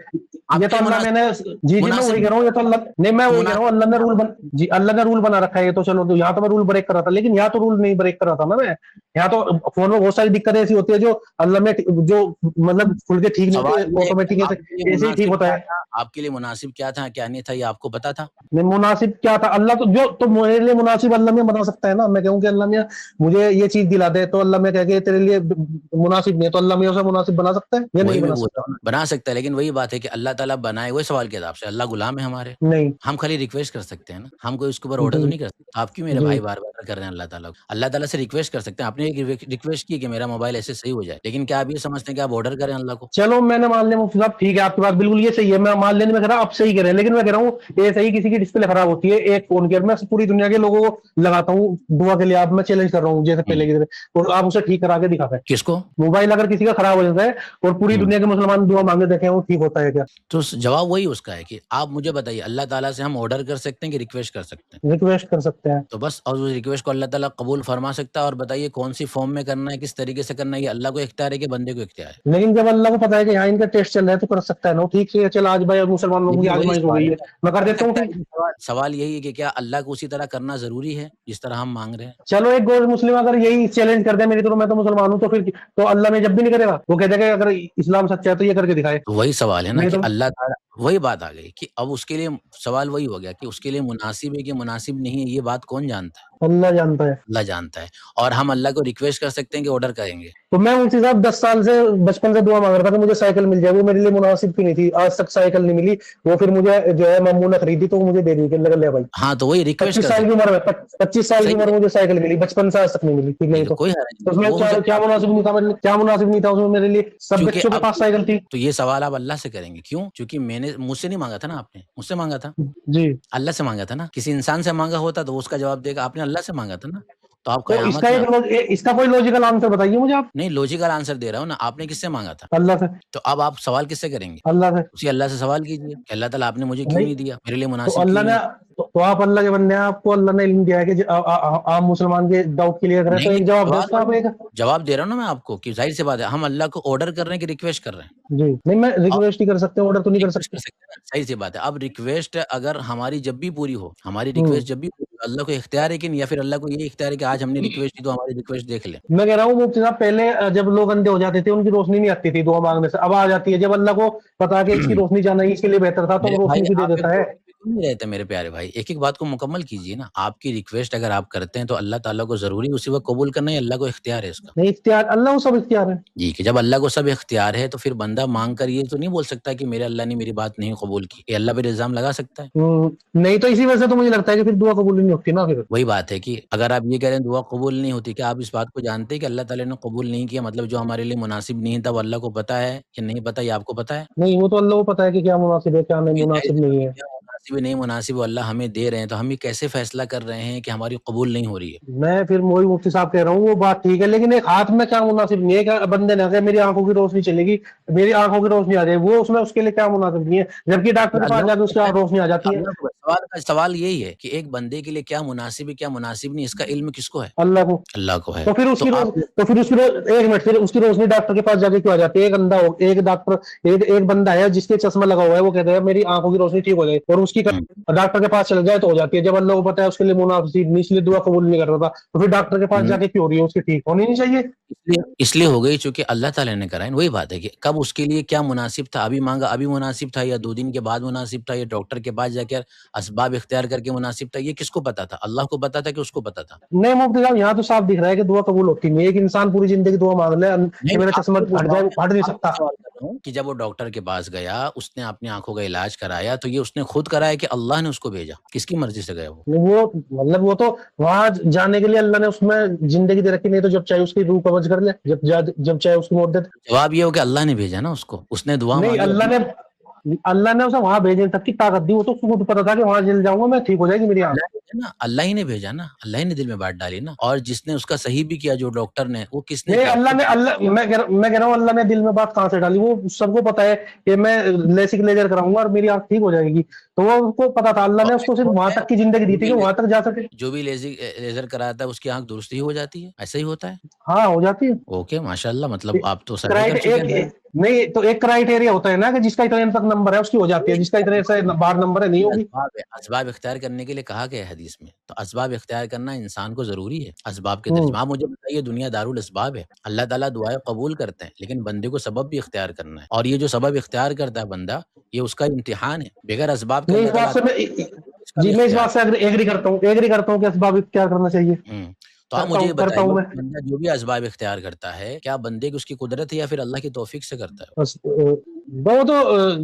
आपके तो लिए अल्लाह मैंने जी, जी, मैं मुनासिब वही कह नहीं रहा हूँ, ये तो अल्लाह नहीं, मैं वही कह रहा हूँ, अल्लाह ने रूल मुनासिब बन जी, अल्लाह ने रूल बना रखा है, ये तो चलो, तो यहाँ तो मैं रूल ब्रेक कर रहा था, लेकिन यहाँ तो रूल नहीं ब्रेक कर रहा था ना मैं। यहाँ तो फ़ोन में बहुत सारी दिक्कतें ऐसी होती है जो अल्लाह में जो मतलब खुल के ठीक नहीं सवाल होती, ये है कि ऑटोमेटिक आपके लिए ऐसे ही ठीक मुनासिब होता क्या है। था आपके लिए मुनासिब क्या था, क्या नहीं था, ये आपको पता था? नहीं, मुनासिब क्या था? अल्लाह तो जो तो मेरे लिए मुनासिब अल्लाह मियाँ बना सकता है ना। मैं कहूँ कि अल्लाह मियाँ मुझे ये चीज़ दिला दे, तो अल्लाह मियाँ कहे कि तेरे लिए मुनासिब नहीं है, तो अल्लाह मियाँ उसे मुनासिब बना सकता है या नहीं वही मैं बना बोल सकता? रहा हूँ ना, बना सकता है, लेकिन वही बात है कि अल्लाह ताला बनाए वही सवाल के हिसाब से, अल्लाह गुलाम है हमारे। नहीं। हम खाली रिक्वेस्ट कर सकते हैं ना, हम कोई उसके ऊपर ऑर्डर तो जी, नहीं कर सकते। आप क्यों मेरे जी। भाई बार-बार कर रहे हैं अल्लाह ताला को? अल्लाह ताला से रिक्वेस्ट कर सकते हैं। आपने एक रिक्वेस्ट की कि मेरा मोबाइल ऐसे सही हो जाए, लेकिन क्या आप ये समझते हैं कि आप ऑर्डर करें अल्लाह को? चलो मैंने मान लिया मुफ्ती साहब, ठीक है, आपकी बात बिल्कुल ये सही है, मैं मान लेने में कह रहा आप सही कह रहे हैं, लेकिन मैं कह रहा हूँ ये सही, किसी की डिस्प्ले खराब होती है एक फ़ोन की, और मैं पूरी दुनिया के लोगों को लगाता हूँ दुआ के लिए, आप मैं चैलेंज कर रहा हूँ जैसे हुँ, पहले की तरह, और आप उसे ठीक करा के दिखा दें। किसको? मोबाइल अगर किसी का खराब हो जाता है और पूरी हुँ। दुनिया के मुसलमान दुआ मांगे, देखें वो ठीक होता है क्या? तो स जवाब वही उसका है कि आप मुझे बताइए अल्लाह ताला से हम ऑर्डर कर सकते हैं कि रिक्वेस्ट कर सकते हैं? रिक्वेस्ट कर सकते हैं। तो बस और उस रिक्वेस्ट को अल्लाह ताला कबूल फरमा सकता है और बताइए कौन-सी फ़ॉर्म में करना है, किस तरीके से करना है, ये अल्लाह को इख्तियार है कि बंदे को इख्तियार है? लेकिन जब अल्लाह को पता है कि यहाँ इनका टेस्ट चल रहा है, तो कर सकता है ना, ठीक से चल आज भाई मुसलमान लोगों की लेकिन वही आजमाइश हो सवाल गई है है, ना, मैं कर कर देता हूँ सकता है ठीक। लेकिन सवाल यही है कि क्या अल्लाह को उसी तरह करना ज़रूरी है, जिस तरह हम माँग रहे हैं? चलो एक गोल्ड मुस्लिम अगर यही चैलेंज कर दे मेरी तरफ, मैं तो मुसलमान हूँ, तो फिर तो अल्लाह में जब भी नहीं करेगा, वो कह देगा कि अगर इस्लाम सच्चा है तो ये करके दिखाए। तो वही सवाल है ना नहीं कि तो अल्लाह ताला वही बात आ गई कि अब उसके लिए सवाल वही हो गया कि उसके लिए मुनासिब है कि मुनासिब नहीं है, ये बात कौन जानता है? अल्लाह जानता है। अल्लाह जानता है। और हम अल्लाह को रिक्वेस्ट कर सकते हैं कि ऑर्डर करेंगे? तो मैं मुफ्ती साहब 10 साल से बचपन से दुआ मांग रहा था कि मुझे साइकिल मिल जाए, वो मेरे लिए मुनासिब की नहीं थी, आज तक साइकिल नहीं मिली। वो फिर मुझे जो है मम्मू ने खरीदी तो वो मुझे दे दी कि ले भाई। हाँ, तो वही रिक्वेस्ट 25 कर साल की सकते उम्र में 25 साल हैं। की सही उम्र है। में मुझे साइकिल मिली, बचपन से आज तक नहीं मिली, ठीक नहीं नहीं तो तो कोई हर्ज तो नहीं, उसमें वो हो क्या सकता क्या है आप मुनासिब नहीं था मेरे लिए, क्या मुनासिब नहीं था उसमें मेरे लिए, सब क्योंकि बच्चों के अब पास साइकिल थी। तो ये सवाल आप अल्लाह से करेंगे, क्यों? क्योंकि मैंने मुझसे नहीं माँगा था ना आपने, मुझसे माँगा था। जी। अल्लाह से माँगा था ना, किसी इंसान से माँगा होता तो वो उसका जवाब देगा, आपने अल्लाह से माँगा था ना, तो आप तो क़यामत इसका में एक इसका कोई लॉजिकल आंसर बताइए मुझे आप। नहीं लॉजिकल आंसर दे रहा हूँ ना, आपने किससे माँगा था? अल्लाह से। तो अब आप सवाल किससे करेंगे? अल्लाह से। उसी अल्लाह से सवाल कीजिए कि अल्लाह ताला आपने मुझे क्यों नहीं नहीं दिया? मेरे लिए तो मुनासिब क्यों अल्लाह नहीं ने है? तो आप अल्लाह के बंदे हैं, आपको अल्लाह ने इल्म दिया है कि आम मुसलमान के डाउट क्लियर करें, तो नहीं, एक जवाब दे सवाल इसका आप वही एक। जवाब दे रहा हूँ ना मैं आपको कि ज़ाहिर-सी बात है, हम अल्लाह को ऑर्डर कर रहे हैं कि रिक्वेस्ट कर रहे हैं? जी, नहीं मैं रिक्वेस्ट ही कर सकते हैं, ऑर्डर तो नहीं कर रिक्वेस्ट कर सकते। सकते हैं ना, ज़ाहिर-सी बात है। अब रिक्वेस्ट अगर हमारी जब भी पूरी हो, हमारी हुँ। रिक्वेस्ट जब भी पूरी हो, अल्लाह को इख्तियार है कि नहीं या फिर अल्लाह को ये इख्तियार है कि आज हमने रिक्वेस्ट की तो हमारी रिक्वेस्ट देख ले? मैं कह रहा हूँ मुफ्ती साहब पहले जब लोग अंधे हो जाते थे, उनकी रोशनी नहीं आती थी दुआ माँगने से, अब आ जाती है। जब अल्लाह को पता है कि इसकी रोशनी जाना ही इसके लिए बेहतर था, तो मेरे वो भाई रोशनी भी दे आप एक देता है। टॉपिक पे क्यों नहीं रहते मेरे प्यारे भाई? एक-एक बात को मुकम्मल कीजिए ना। आपकी रिक्वेस्ट अगर आप करते हैं तो अल्लाह ताला को ज़रूरी उसी वक़्त कबूल करना है, अल्लाह को इख्तियार है इसका? नहीं इख्तियार अल्लाह को सब इख्तियार है। जी, कि जब अल्लाह को सब इख्तियार है तो फिर बंदा माँग कर ये तो नहीं बोल सकता कि मेरे अल्लाह ने मेरी बात नहीं कबूल की। ये अल्लाह पे इल्ज़ाम लगा सकता है? नहीं तो इसी वजह से तो मुझे लगता है कि फिर दुआ कबूल ही नहीं होती ना फिर। वही बात है कि अगर आप ये कह रहे हैं दुआ कबूल नहीं होती, क्या आप इस बात को जानते हैं कि अल्लाह ताला ने कबूल नहीं किया मतलब जो हमारे लिए मुनासिब नहीं था वो अल्लाह को पता है या नहीं पता ये आपको पता है? नहीं, वो तो अल्लाह को पता है कि क्या मुनासिब है, क्या नहीं फिर मुनासिब ज़ाहिर-सी बात नहीं है है। क्या मुनासिब है, नहीं मुनासिब वो अल्लाह हमें दे रहे हैं, तो हम ये कैसे फैसला कर रहे हैं कि हमारी कबूल नहीं हो रही है? मैं फिर वही मुफ्ती साहब कह रहा हूँ, वो बात ठीक है, लेकिन एक हाथ में क्या मुनासिब नहीं है, क्या बंदे ने कहा मेरी आँखों की रोशनी चलेगी, मेरी आँखों की रोशनी आ जाए, वो उसमें उसके लिए क्या मुनासिब नहीं है, जबकि डॉक्टर के पास अल्लाह जाके को उसकी पता है रोशनी आ जाती है। अल्लाह को सवाल यही है कि एक बंदे के लिए क्या मुनासिब है, क्या मुनासिब नहीं, इसका इल्म किसको है? अल्लाह को। अल्लाह को है। तो फिर तो उसकी रोज आप तो फिर उसकी रोज एक मिनट, फिर उसकी रोशनी डॉक्टर के पास जाके क्यों आ जाती है? एक अंधा हो, एक डॉक्टर एक बंदा है जिसके चश्मा लगा हुआ है, वो कहता है मेरी आंखों की रोशनी ठीक हो जाए, और उसकी हुँ। डॉक्टर के पास चल जाए तो हो जाती है। जब अल्लाह को पता है उसके लिए मुनासिब नहीं, इसलिए दुआ कबूल नहीं कर रहा था, तो फिर डॉक्टर के पास हुँ। जाके क्यों हो रही है? उसकी ठीक होनी नहीं चाहिए। इसलिए हो गई चूँकि अल्लाह ताला ने कराई। वही बात है कि कब उसके लिए क्या मुनासिब था, अभी माँगा अभी मुनासिब था या 2 दिन के बाद मुनासिब था या डॉक्टर के पास जाकर असबाब इख्तियार करके मुनासिब था, ये किसको पता था? अल्लाह को पता था कि उसको पता था? नहीं मुफ्ती साहब, यहाँ तो साफ दिख रहा है कि दुआ कबूल होती नहीं है। एक इंसान पूरी जिंदगी दुआ मांग ले नहीं, कि मेरा चश्मा आपसे पूछ हट रहा जाए, हूँ वो हट नहीं आपसे सकता। सवाल कर रहा हूँ कि जब वो डॉक्टर के पास गया, उसने अपनी आँखों का इलाज कराया, तो ये उसने खुद कराया कि अल्लाह ने उसको भेजा? किसकी मर्ज़ी से गया वो? वो मतलब वो तो वहां जाने के लिए अल्लाह ने उसमें जिंदगी दे रखी, नहीं तो जब चाहे उसकी रूह कब्ज कर ले, जब चाहे उसकी मौत दे दे। जवाब ये हो कि अल्लाह ने भेजा ना उसको। उसने दुआ नहीं माँगी और अल्लाह ने उसे वहां भेजने तक की ताकत दी, वो तो उसको खुद पता था कि वहां जल जाऊंगा मैं, ठीक हो जाएगी मेरी आंख। अल्लाह ने भेजा ना, अल्लाह ही ने भेजा ना, अल्लाह ही ने दिल में बात डाली ना और जिसने उसका सही भी किया जो डॉक्टर ने, वो किसने नहीं किया? अल्लाह खुद ने अल्लाह मैं कह रहा हूँ अल्लाह ने दिल में बात कहाँ से डाली? वो सबको पता है कि मैं लेसिक लेजर कराऊंगा और मेरी आंख ठीक हो जाएगी, तो वो उसको पता था। अल्लाह और ने फिर उसको सिर्फ कौन वहां है तक की जिंदगी दी थी कि वहां तक जा सके। जो भी लेज़र कराता है उसकी आँख दुरुस्त ही हो जाती है, ऐसा ही होता है? हाँ हो जाती है। ओके, माशाअल्लाह मतलब आप तो सर्वे क्राइट कर चुके हैं भाई। नहीं तो एक क्राइटेरिया होता है ना कि जिसका इतने तक नंबर है उसकी हो जाती है, जिसका इतने से बार नंबर है नहीं ये होगी। असबाब है, असबाब इख्तियार करने के लिए कहा गया है हदीस में, तो असबाब इख्तियार करना इंसान को ज़रूरी है, असबाब के दर्जे हम्म। में। आप मुझे बताइए दुनिया दारुल असबाब है, अल्लाह ताला दुआएँ कबूल करते हैं, लेकिन बंदे को सबब भी इख्तियार करना है और ये जो सबब इख्तियार करता है बंदा, ये उसका इम्तिहान है, बगैर असबाब के नहीं अल्लाह इस बात ताला से मैं इसका भी जी मैं इस इख्तियार बात से एग्री करता हूँ कि असबाब क्या करना चाहिए। हुँ। तो आप मुझे ये करता बताइए हूँ मैं। कि बंदा जो भी असबाब इख्तियार करता है, क्या बंदे की उसकी कुदरत है या फिर अल्लाह की तौफ़ीक से करता है वो? वो तो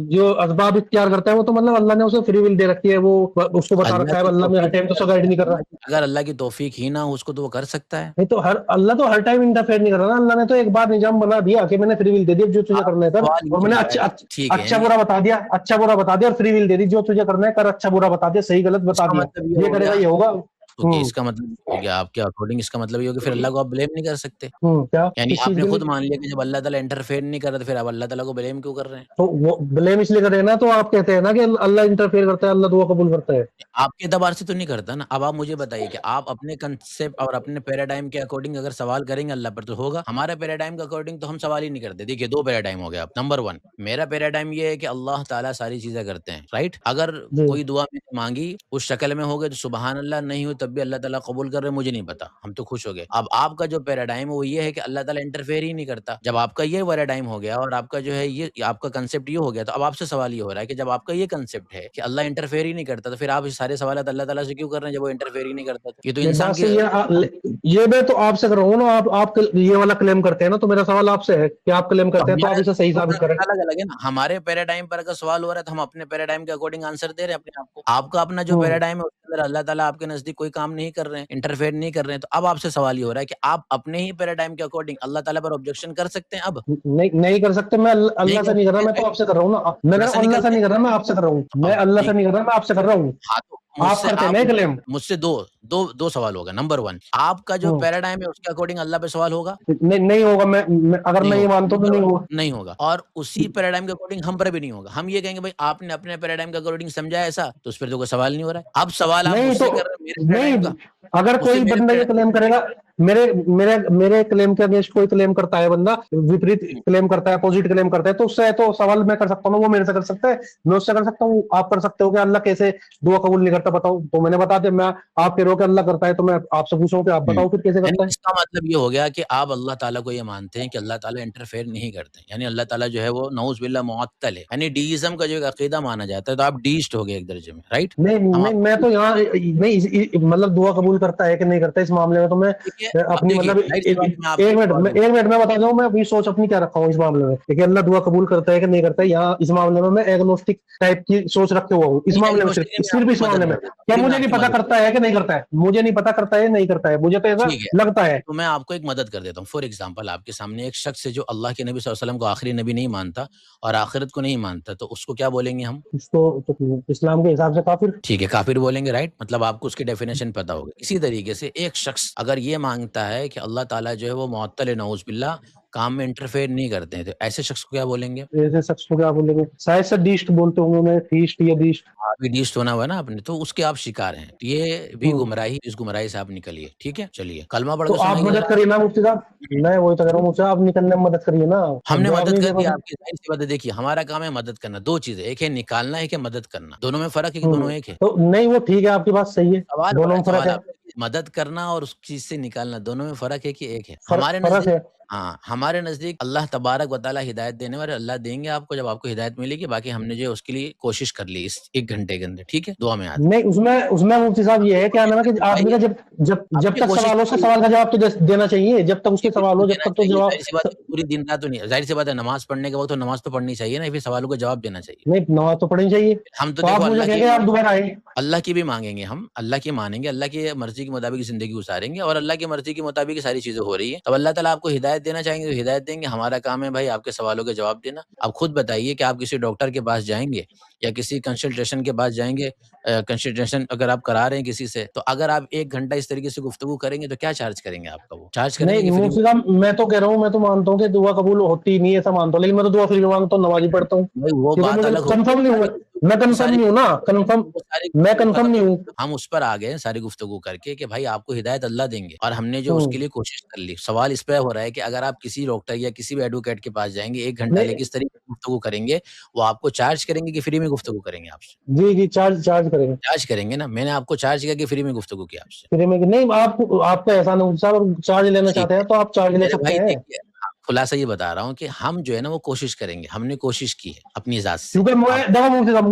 जो असबाब इख्तियार करता है वो तो मतलब अल्लाह ने उसे फ्री विल दे रखी है, वो उसको बता अल्लाह रखा है, की अल्लाह में हर तौफ़ीक टाइम से तो कर उसे गाइड सकता नहीं है, कर रहा। अगर अल्लाह की तौफ़ीक ही ना हो उसको तो वो कर सकता है। नहीं तो अल्लाह तो हर टाइम इंटरफेयर नहीं कर रहा ना। अल्लाह ने तो एक बार निजाम बना दिया कि मैंने फ्री विल दे दी, जो तुझे आप करना है कर, सवाल और ये मैंने है ठीक है, अच्छा यानी बुरा बता दिया, अच्छा बुरा बता दिया और फ्री विल दे दी, जो तुझे करना है कर, अच्छा बुरा बता दिया, सही गलत बता इसका दिया, मतलब ये ये हो करेगा गया ये होगा। ओके, इसका मतलब ये हो गया आपके अकॉर्डिंग इसका मतलब ये हो गया फिर अल्लाह को आप ब्लेम नहीं कर सकते। क्या यानी किस चीज आपने के खुद लिए? मान लिया कि जब अल्लाह ताला इंटरफेयर नहीं कर रहा, तो फिर आप अल्लाह ताला को ब्लेम क्यों कर रहे हैं? तो वो ब्लेम इसलिए करे ना, तो आप कहते हैं ना कि अल्लाह इंटरफेयर करता है, अल्लाह दुआ कबूल करता है। आपके एतबार से तो नहीं करता ना। अब आप मुझे बताइए कि आप अपने कांसेप्ट और अपने पैराडाइम के अकॉर्डिंग अगर सवाल करेंगे अल्लाह पर तो होगा। हमारे पैराडाइम के अकॉर्डिंग तो हम सवाल ही नहीं करते। देखिए 2 पैराडाइम हो गए अब। नंबर 1 मेरा पैराडाइम ये है कि अल्लाह ताला सारी चीज़ें करते हैं, राइट? अगर जी। कोई दुआ मैंने माँगी उस शक्ल में हो गई तो सुबहान अल्लाह, नहीं हुई तब तब भी अल्लाह ताला कबूल कर रहे हैं, मुझे नहीं पता, हम तो खुश हो गए। अब आपका जो पैराडाइम है वो ये है कि अल्लाह ताला इंटरफेयर ही नहीं करता। जब आपका ये पैराडाइम हो गया और आपका जो है ये आपका कांसेप्ट ये हो गया, तो अब आपसे सवाल ये हो रहा है कि जब आपका ये कांसेप्ट है कि अल्लाह इंटरफेयर ही नहीं करता, तो फिर आप ये सारे सवालात अल्लाह ताला से क्यों कर रहे हैं जब वो इंटरफेयर ही नहीं करता? तो ये तो ये इंसान बात के सही है। ये मैं तो आपसे कर रहा हूँ ना, आप ये वाला क्लेम करते हैं ना, तो मेरा सवाल आपसे है कि आप क्लेम करते हैं, तो आप हमारे इसे सही साबित करें। अलग-अलग है ना, हमारे पैराडाइम पर अगर सवाल हो रहा है तो हम अपने पैराडाइम के अकॉर्डिंग आंसर दे रहे हैं अपने आप को। आपका अपना जो हम्म। पैराडाइम है उसके अंदर अल्लाह ताला आपके नज़दीक कोई काम नहीं कर रहे हैं, इंटरफेयर नहीं कर रहे हैं, तो अब आपसे सवाल ये हो रहा है कि आप अपने ही पैराडाइम के अकॉर्डिंग अल्लाह ताला पर ऑब्जेक्शन कर सकते हैं अब? नहीं नहीं कर सकते। मैं नहीं अल्लाह कर से नहीं कर रहा, सकते, मैं तो राइट? आपसे कर रहा हूँ ना। मैं कह अल्लाह रहा से हूँ नहीं अल्लाह से करते नहीं हैं? कर रहा, मैं आपसे कर रहा हूँ। मैं अब अल्लाह से ठीक नहीं कर रहा, मैं आपसे कर रहा हूँ। हाँ, तो आप मुझसे करते आप नहीं क्लेम। मुझसे 2 सवाल हो गए। नंबर 1 आपका जो हम्म। पैराडाइम है उसके अकॉर्डिंग अल्लाह पे सवाल होगा? नहीं नहीं होगा। मैं अगर नहीं मैं ये होगा। मानता हूँ तो नंबर नहीं 1 होगा। नहीं होगा और उसी पैराडाइम के अकॉर्डिंग हम पर भी नहीं होगा। हम ये कहेंगे भाई आपने अपने पैराडाइम के अकॉर्डिंग समझा है ऐसा, तो उस पर तो कोई सवाल नहीं हो रहा है। अब सवाल आप नहीं तो मुझसे कर रहे हैं मेरे नहीं, पैराडाइम का, अगर मुझसे कोई मेरे बंदा ये पैराडाइम क्लेम करेगा, मेरे मेरे मेरे क्लेम के अगेंस्ट कोई क्लेम करता है, बंदा विपरीत हुँ, क्लेम करता है, अपोजिट क्लेम करता है, तो उससे तो सवाल मैं कर सकता हूँ ना, वो मेरे से कर सकता है, मैं उससे कर सकता हूँ। आप कर सकते हो कि अल्लाह कैसे दुआ कबूल नहीं करता, बताओ। तो मैंने बता दिया। मैं आप कह रहे हो कि अल्लाह करता है, तो मैं आपसे पूछ रहा हूँ कि आप हुँ। बताओ फिर कैसे यानी करता है। इसका मतलब ये हो गया कि आप अल्लाह ताला को ये मानते हैं कि अल्लाह ताला इंटरफेयर नहीं करते। यानी अल्लाह ताला जो है वो नऊज़ बिल्लाह मुअत्तल है। यानी डीइज़्म का जो एक अकीदा माना जाता है, तो आप डीइस्ट हो गए एक दर्जे में, राइट? नहीं हम नहीं, आप मैं तो यहाँ नहीं मतलब दुआ कबूल करता है कि नहीं करता, इस मामले में तो मैं ठीक है, अब अपनी देखिए मतलब ज़ाहिर-सी बात है मैं आपसे एक एक मिनट सवाल में पूछ एक मिनट में बता दूं, मैं अपनी सोच अपनी क्या रखा हूँ इस मामले में, कि अल्लाह दुआ कबूल करता है कि नहीं करता है। यहाँ इस मामले में मैं एग्नोस्टिक टाइप की सोच रखे हुआ हूँ, इस नहीं मामले में एग्नोस्टिक है, मैं सिर्फ आपकी इस मदद मामले में। कर देता हूँ। क्या चलिए मैं मुझे नहीं आपकी पता मदद करता है कि नहीं करता है, मुझे नहीं पता करता है नहीं करता है, मुझे तो ऐसा ठीक है, लगता है। तो मैं आपको एक मदद कर देता हूँ। फॉर एग्ज़ाम्पल आपके सामने एक शख्स है जो अल्लाह के नबी सल्लल्लाहु अलैहि वसल्लम को आखिरी नबी नहीं मानता और आखिरत को नहीं मानता, तो उसको क्या बोलेंगे हम? उसको तो इस्लाम के हिसाब से काफिर। ठीक है, काफ़िर बोलेंगे राइट? मतलब आपको उसकी डेफ़िनेशन पता होगी। इसी तरीके से एक शख्स अगर ये मांगता है कि अल्लाह ताला जो है वो मुअत्तल है नऊज़ बिल्लाह, काम में इंटरफेयर नहीं करते हैं, तो ऐसे शख्स को क्या बोलेंगे? ऐसे शख्स को क्या बोलेंगे? शायद से डीस्ट बोलते होंगे उन्हें, फीस्ट या डीस्ट। अभी डीस्ट होना हुआ है ना आपने, तो उसके आप शिकार हैं। तो ये भी गुमराही इस गुमराही से आप निकलिए, ठीक है? चलिए, कलमा पढ़ तो के आप सुनाइए मदद ज़रा। करिए ना मुफ्ती साहब। मैं वही तो कह रहा हूँ मुझसे, आप निकलने में मदद करिए ना। आप हमने जवाब मदद नहीं कर दे दी पाते। आपकी ज़ाहिर-सी बात है देखिए, हमारा काम है मदद करना, 2 चीज़ें, एक है निकालना, एक है मदद करना। दोनों में फ़र्क है कि दोनों एक है? तो नहीं, वो ठीक है, आपकी बात सही है। सवाल हो रहा दोनों है, में फ़र्क सवाल है। आप करिए, मदद करना और उस चीज़ से निकालना, दोनों में फ़र्क है कि एक है? हमारे फ़र्क नज़दीक है। हाँ, हमारे नज़दीक अल्लाह तबारक व तआला हिदायत देने वाले, अल्लाह देंगे आपको जब आपको हिदायत मिलेगी, बाकी हमने जो है उसके लिए कोशिश कर ली इस 1 घंटे के अंदर, ठीक है? दुआ में याद नहीं, उसमें उसमें मुफ्ती साहब ये है, क्या कोशिश नाम है कि करनी आदमी का चाहिए, जब जब अपनी तक कोशिश सवाल हो, तो उसका चाहिए। सवाल का जवाब तो देना चाहिए। जब तक जी, उसके सवाल बिल्कुल हो, जब देना तक तो चाहिए, जवाब ज़ाहिर-सी बात है पूरी दिन रात तो नहीं ज़ाहिर-सी बात है नमाज़ पढ़ने के वक़्त तो नमाज़ तो पढ़नी चाहिए ना, फिर सवालों का जवाब देना चाहिए। नहीं, नमाज़ तो पढ़नी चाहिए। हम तो तो देखो आप मुझे अल्लाह कह की के आप दोबारा आए। अल्लाह की भी माँगेंगे हम, अल्लाह की मानेंगे, अल्लाह की मर्ज़ी के मुताबिक ज़िंदगी गुज़ारेंगे और अल्लाह की मर्ज़ी के मुताबिक ये सारी चीज़ें हो रही हैं। तब अल्लाह ताला आपको हिदायत देना चाहेंगे तो हिदायत देंगे, हमारा काम है भाई आपके सवालों के जवाब देना। आप खुद बताइए कि आप किसी डॉक्टर के पास जाएँगे या किसी कंसल्टेशन के पास जाएँगे कंसल्टेशन अगर आप करा रहे हैं किसी से, तो अगर आप 1 घंटा इस तरीके से गुफ्तगू करेंगे तो क्या चार्ज करेंगे आपका वो? चार्ज करेंगे नहीं कि फ्री में? मुफ्ती साहब, मैं तो कह रहा हूँ, मैं तो मानता हूँ कि दुआ कबूल होती नहीं है, ऐसा मानता हूँ, लेकिन मैं तो दुआ फिर भी मांगता हूँ, नमाज़ ही पढ़ता हूँ। भाई वो ये तो बात मुझे अलग हो गई, कंफर्म नहीं हुआ। मैं वो कंफर्म सारी नहीं हूँ ना, कंफर्म। वो सारी मैं गुफ्तगू कंफर्म खत्म नहीं हो हूँ। गई। हम उस पर आ गए हैं सारी गुफ्तगू करके कि भाई आपको हिदायत अल्लाह देंगे और हमने जो हुँ। उसके लिए कोशिश कर ली। सवाल इस पे हो रहा है कि अगर आप किसी डॉक्टर या किसी भी एडवोकेट के पास जाएँगे 1 घंटा नहीं, लेके इस तरीके से गुफ्तगू करेंगे, वो आपको चार्ज करेंगे कि फ्री में गुफ्तगू करेंगे आपसे? जी, जी, चार्ज चार्ज करेंगे। चार्ज करेंगे ना, मैंने आपको चार्ज किया कि फ्री में गुफ्तगू की आपसे। फ्री में नहीं, आपको आपका एहसान है मुफ्ती साहब, अगर चार्ज लेना ठीक चाहते है। हैं तो आप चार्ज ले मेरे सकते भाई हैं। देखिए, हाँ, खुलासा ये बता रहा हूँ कि हम जो है ना वो कोशिश करेंगे, हमने कोशिश की है अपनी ज़ात से। क्योंकि आप मैं देखो मुफ्ती साहब,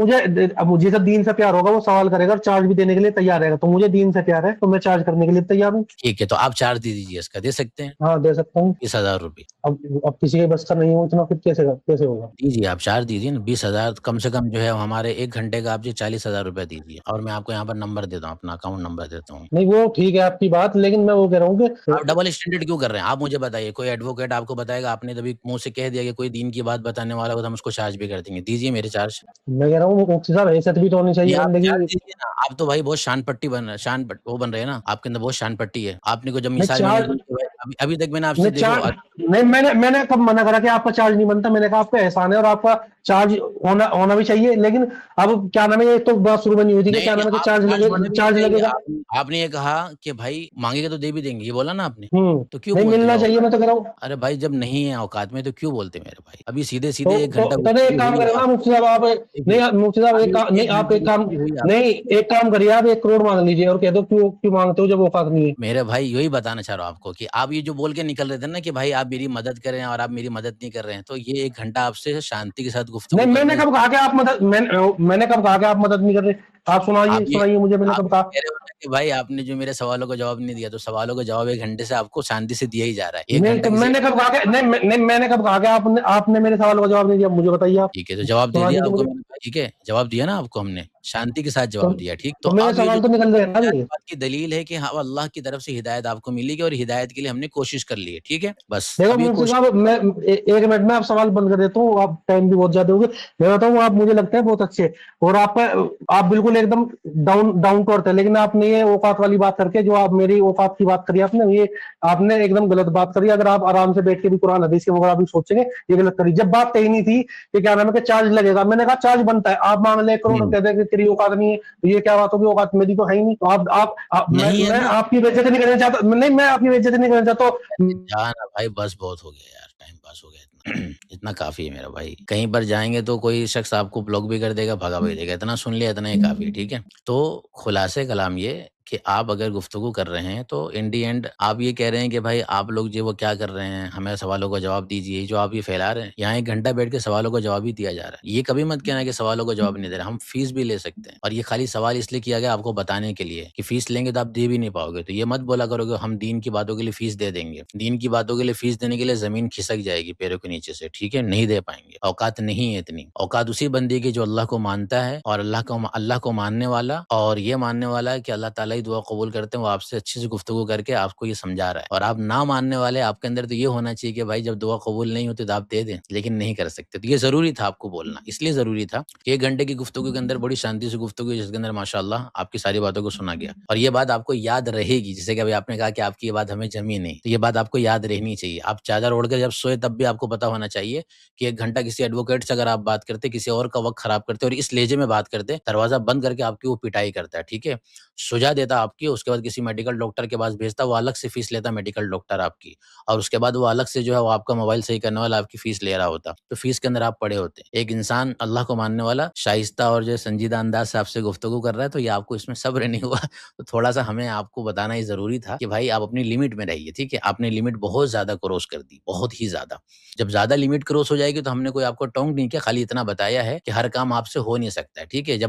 अब मुझे जब दीन से प्यार होगा, वो सवाल करेगा और चार्ज भी देने के लिए तैयार रहेगा, तो मुझे दीन से प्यार है, तो मैं चार्ज करने के लिए तैयार हूँ। ठीक है, तो आप चार्ज दे दीजिए इसका, दे सकते हैं? हाँ, दे सकता हूँ। ₹20,000 अब किसी के बस का नहीं हो इतना, फिर कैसे होगा? दीजिए आप चार्ज दीजिए ना 20,000 कम से कम जो है हमारे 1 घंटे का आप जी ₹40,000 दीजिए और मैं आपको यहाँ पर नंबर देता हूँ, अपना अकाउंट नंबर देता हूँ। नहीं, वो ठीक है आपकी बात, लेकिन मैं वो कह रहा हूँ आप कि डबल स्टैंडर्ड क्यों कर रहे हैं? आप मुझे बताइए, कोई एडवोकेट आपको बताएगा, आपने कभी मुँह से कह दिया कि कोई दीन की बात बताने वाला हो तो हम उसको चार्ज भी कर देंगे। दीजिए मेरे चार्ज। मैं कह रहा हूँ मुफ्ती साहब, हैसियत भी तो होनी जी, चाहिए आप बंदे चार्ज की। दीजिए ना। आप तो भाई बहुत शान पट्टी बन रहे हैं, वो बन रहे हैं ना, आपके अंदर बहुत शान पट्टी है। आपने को जब नहीं, मिसाल मैंने दी चार्ज कि भाई अभी तक मैंने आपसे नहीं देखो चार्ज नहीं, मैंने कब मना करा कि आपका चार्ज नहीं बनता? मैंने कहा आपका एहसान है और आपका चार्ज होना होना भी चाहिए, लेकिन अब क्या नाम है, ये तो बात शुरू बनी हुई थी कि नहीं, क्या नहीं, नाम है कि आप चार्ज बढ़ना भी नहीं चार्ज चाहिए। लगेगा। आपने ये कहा कि भाई माँगेंगे तो दे भी देंगे, ये बोला ना आपने, तो क्यों नहीं बोलते मिलना हो? चाहिए, मैं तो कह रहा हूँ। अरे भाई जब नहीं है औकात में तो क्यों बोलते मेरे भाई? अभी तो सीधे-सीधे 1 तो घंटा तो एक गुफ्तगू काम हुई है करें ना आप मुफ्ती साहब, आप देखिए, नहीं मुफ्ती साहब अभी नहीं 1 आप घंटे एक काम, गुफ्तगू हुई है नहीं आपसे। एक काम करिए, आप 1 करोड़ मांग लीजिए और कह दो क्यों क्यों मांगते हो जब औकात नहीं है। मेरे भाई यही बताना चाह रहा हूँ आपको कि आप ये जो बोल के निकल रहे थे ना कि भाई आप मेरी मदद करें और आप मेरी मदद नहीं कर रहे हैं, तो ये 1 घंटा आपसे शांति के साथ नहीं गुफ्तगू करना मैंने है। कब कहा कि आप मदद, मैंने कब कहा कि आप मदद नहीं कर रहे? आप आप सुनाइए ये सुनाइए मुझे, मैंने आप कब ये कहा? कह रहे हो ना कि भाई आपने जो मेरे सवालों का जवाब नहीं दिया, तो सवालों का जवाब 1 घंटे से आपको शांति से दिया ही जा रहा है। 1 नहीं घंटा तो किसी मैंने कब कहा कि नहीं मैंने कब कहा कि आपने आपने मेरे सवाल का जवाब नहीं दिया? मुझे बताइए आप, ठीक है, तो जवाब दे सुना दिया दीजिए आपको मुझे। मैंने भाई, ठीक है? जवाब दिया ना आपको हमने, शांति के साथ तो जवाब दिया, ठीक? तो तो मेरे अब ये जो सवाल तो निकल रहे हैं ना क्या इस अभी। बात की दलील है कि हाँ, अल्लाह की तरफ से हिदायत आपको मिलेगी और हिदायत के लिए हमने कोशिश कर ली है, ठीक है? बस, देखो अब ये मुफ्ती कोशिश साहब, मैं 1 मिनट में आप सवाल बंद कर देता हूँ, आप टाइम भी बहुत ज्यादा हो गए। मैं बताऊँ, आप मुझे लगता है बहुत अच्छे, और आप बिल्कुल एकदम डाउन टू अर्थ है, लेकिन आपने ये औकात वाली बात करके, जो आप मेरी औकात की बात करी आपने, ये आपने एकदम गलत बात करी। अगर आप आराम से बैठ के भी कुरान हदीस के वगैरह भी सोचेंगे, ये गलत करी। जब बात कही नहीं थी कि क्या नाम है कि चार्ज लगेगा, मैंने कहा चार्ज बनता है, आप मांग ले करोड़, हुँ, कह दे कि तेरी औकात नहीं है, तो ये क्या बात होगी? औकात मेरी तो है ही नहीं। तो नहीं है मैं ना? आपकी बेइज्जती नहीं करना चाहता, नहीं मैं आपकी बेइज्जती नहीं करना चाहता। अरे जा ना भाई, बस बहुत हो गया यार, टाइम पास हो गया इतना। इतना काफ़ी है मेरा भाई। कहीं पर जाएँगे तो कोई शख्स आपको ब्लॉक भी कर देगा, भगा भी देगा। इतना सुन लिया, इतना ही काफ़ी है, ठीक है? तो खुलासे कलाम ये कि आप अगर गुफ्तगू कर रहे हैं, तो इन द एंड आप ये कह रहे हैं कि भाई आप लोग जो वो क्या कर रहे हैं, हमें सवालों का जवाब दीजिए, जो आप ये फैला रहे हैं। यहाँ 1 घंटा बैठ के सवालों का जवाब ही दिया जा रहा है। ये कभी मत कहना कि सवालों का जवाब नहीं दे रहे, हम फीस भी ले सकते हैं। और ये खाली सवाल इसलिए किया गया आपको बताने के लिए कि फीस लेंगे तो आप दे भी नहीं पाओगे। तो ये मत बोला करो कि हम दीन की बातों के लिए फीस दे देंगे। दीन की बातों के लिए फीस देने के लिए ज़मीन खिसक जाएगी पैरों के नीचे से, ठीक है? नहीं दे पाएँगे। औकात नहीं है इतनी। औकात उसी बंदे की जो अल्लाह को मानता है और अल्लाह को मानने वाला, और ये मानने वाला है कि अल्लाह ताला ही दुआ कबूल करते हैं, वो आपसे अच्छे से गुफ्तगू करके आपको ये समझा रहा है। और आप ना मानने वाले, आपके अंदर तो ये होना चाहिए कि भाई जब दुआ कबूल नहीं होती तो आप दे दें, लेकिन नहीं कर सकते। तो ये ज़रूरी था आपको बोलना, इसलिए ज़रूरी था कि 1 घंटे की गुफ्तगू के अंदर बड़ी शांति से गुफ्तगू हुई, जिसके अंदर माशाअल्लाह आपकी सारी बातों को सुना गया। और ये बात आपको याद रहेगी, जैसे कि अभी आपने कहा कि आपकी ये बात हमें जमी नहीं, तो ये बात आपको याद रहनी चाहिए। आप चादर ओढ़ कर जब सोए तब भी आपको पता होना चाहिए कि 1 घंटा किसी एडवोकेट से अगर आप बात करते, किसी और का वक़्त खराब करते और इस लहजे में बात करते, दरवाज़ा बंद करके आपकी वो पिटाई करता है, ठीक है? सुझा देता आपकी, उसके बाद किसी मेडिकल डॉक्टर के पास भेजता, वो अलग से फीस लेता मेडिकल डॉक्टर आपकी, और उसके बाद वो अलग से जो है वो आपका मोबाइल सही करने वाला आपकी फीस ले रहा होता। तो फीस के अंदर आप पड़े होते। एक इंसान अल्लाह को मानने वाला, शाइस्ता और जो है संजीदा अंदाज़ से आपसे गुफ्तगू कर रहा है, तो ये आपको इसमें सब्र नहीं हुआ। तो थोड़ा-सा हमें आपको बताना ही ज़रूरी था कि भाई आप अपनी लिमिट में रहिए, ठीक है? आपने लिमिट बहुत ज़्यादा क्रॉस कर दी, बहुत ही ज़्यादा। जब ज़्यादा लिमिट क्रॉस हो जाएगी तो हमने कोई आपको टोंट नहीं किया, खाली इतना बताया है कि हर काम आपसे हो नहीं सकता है, ठीक है? जब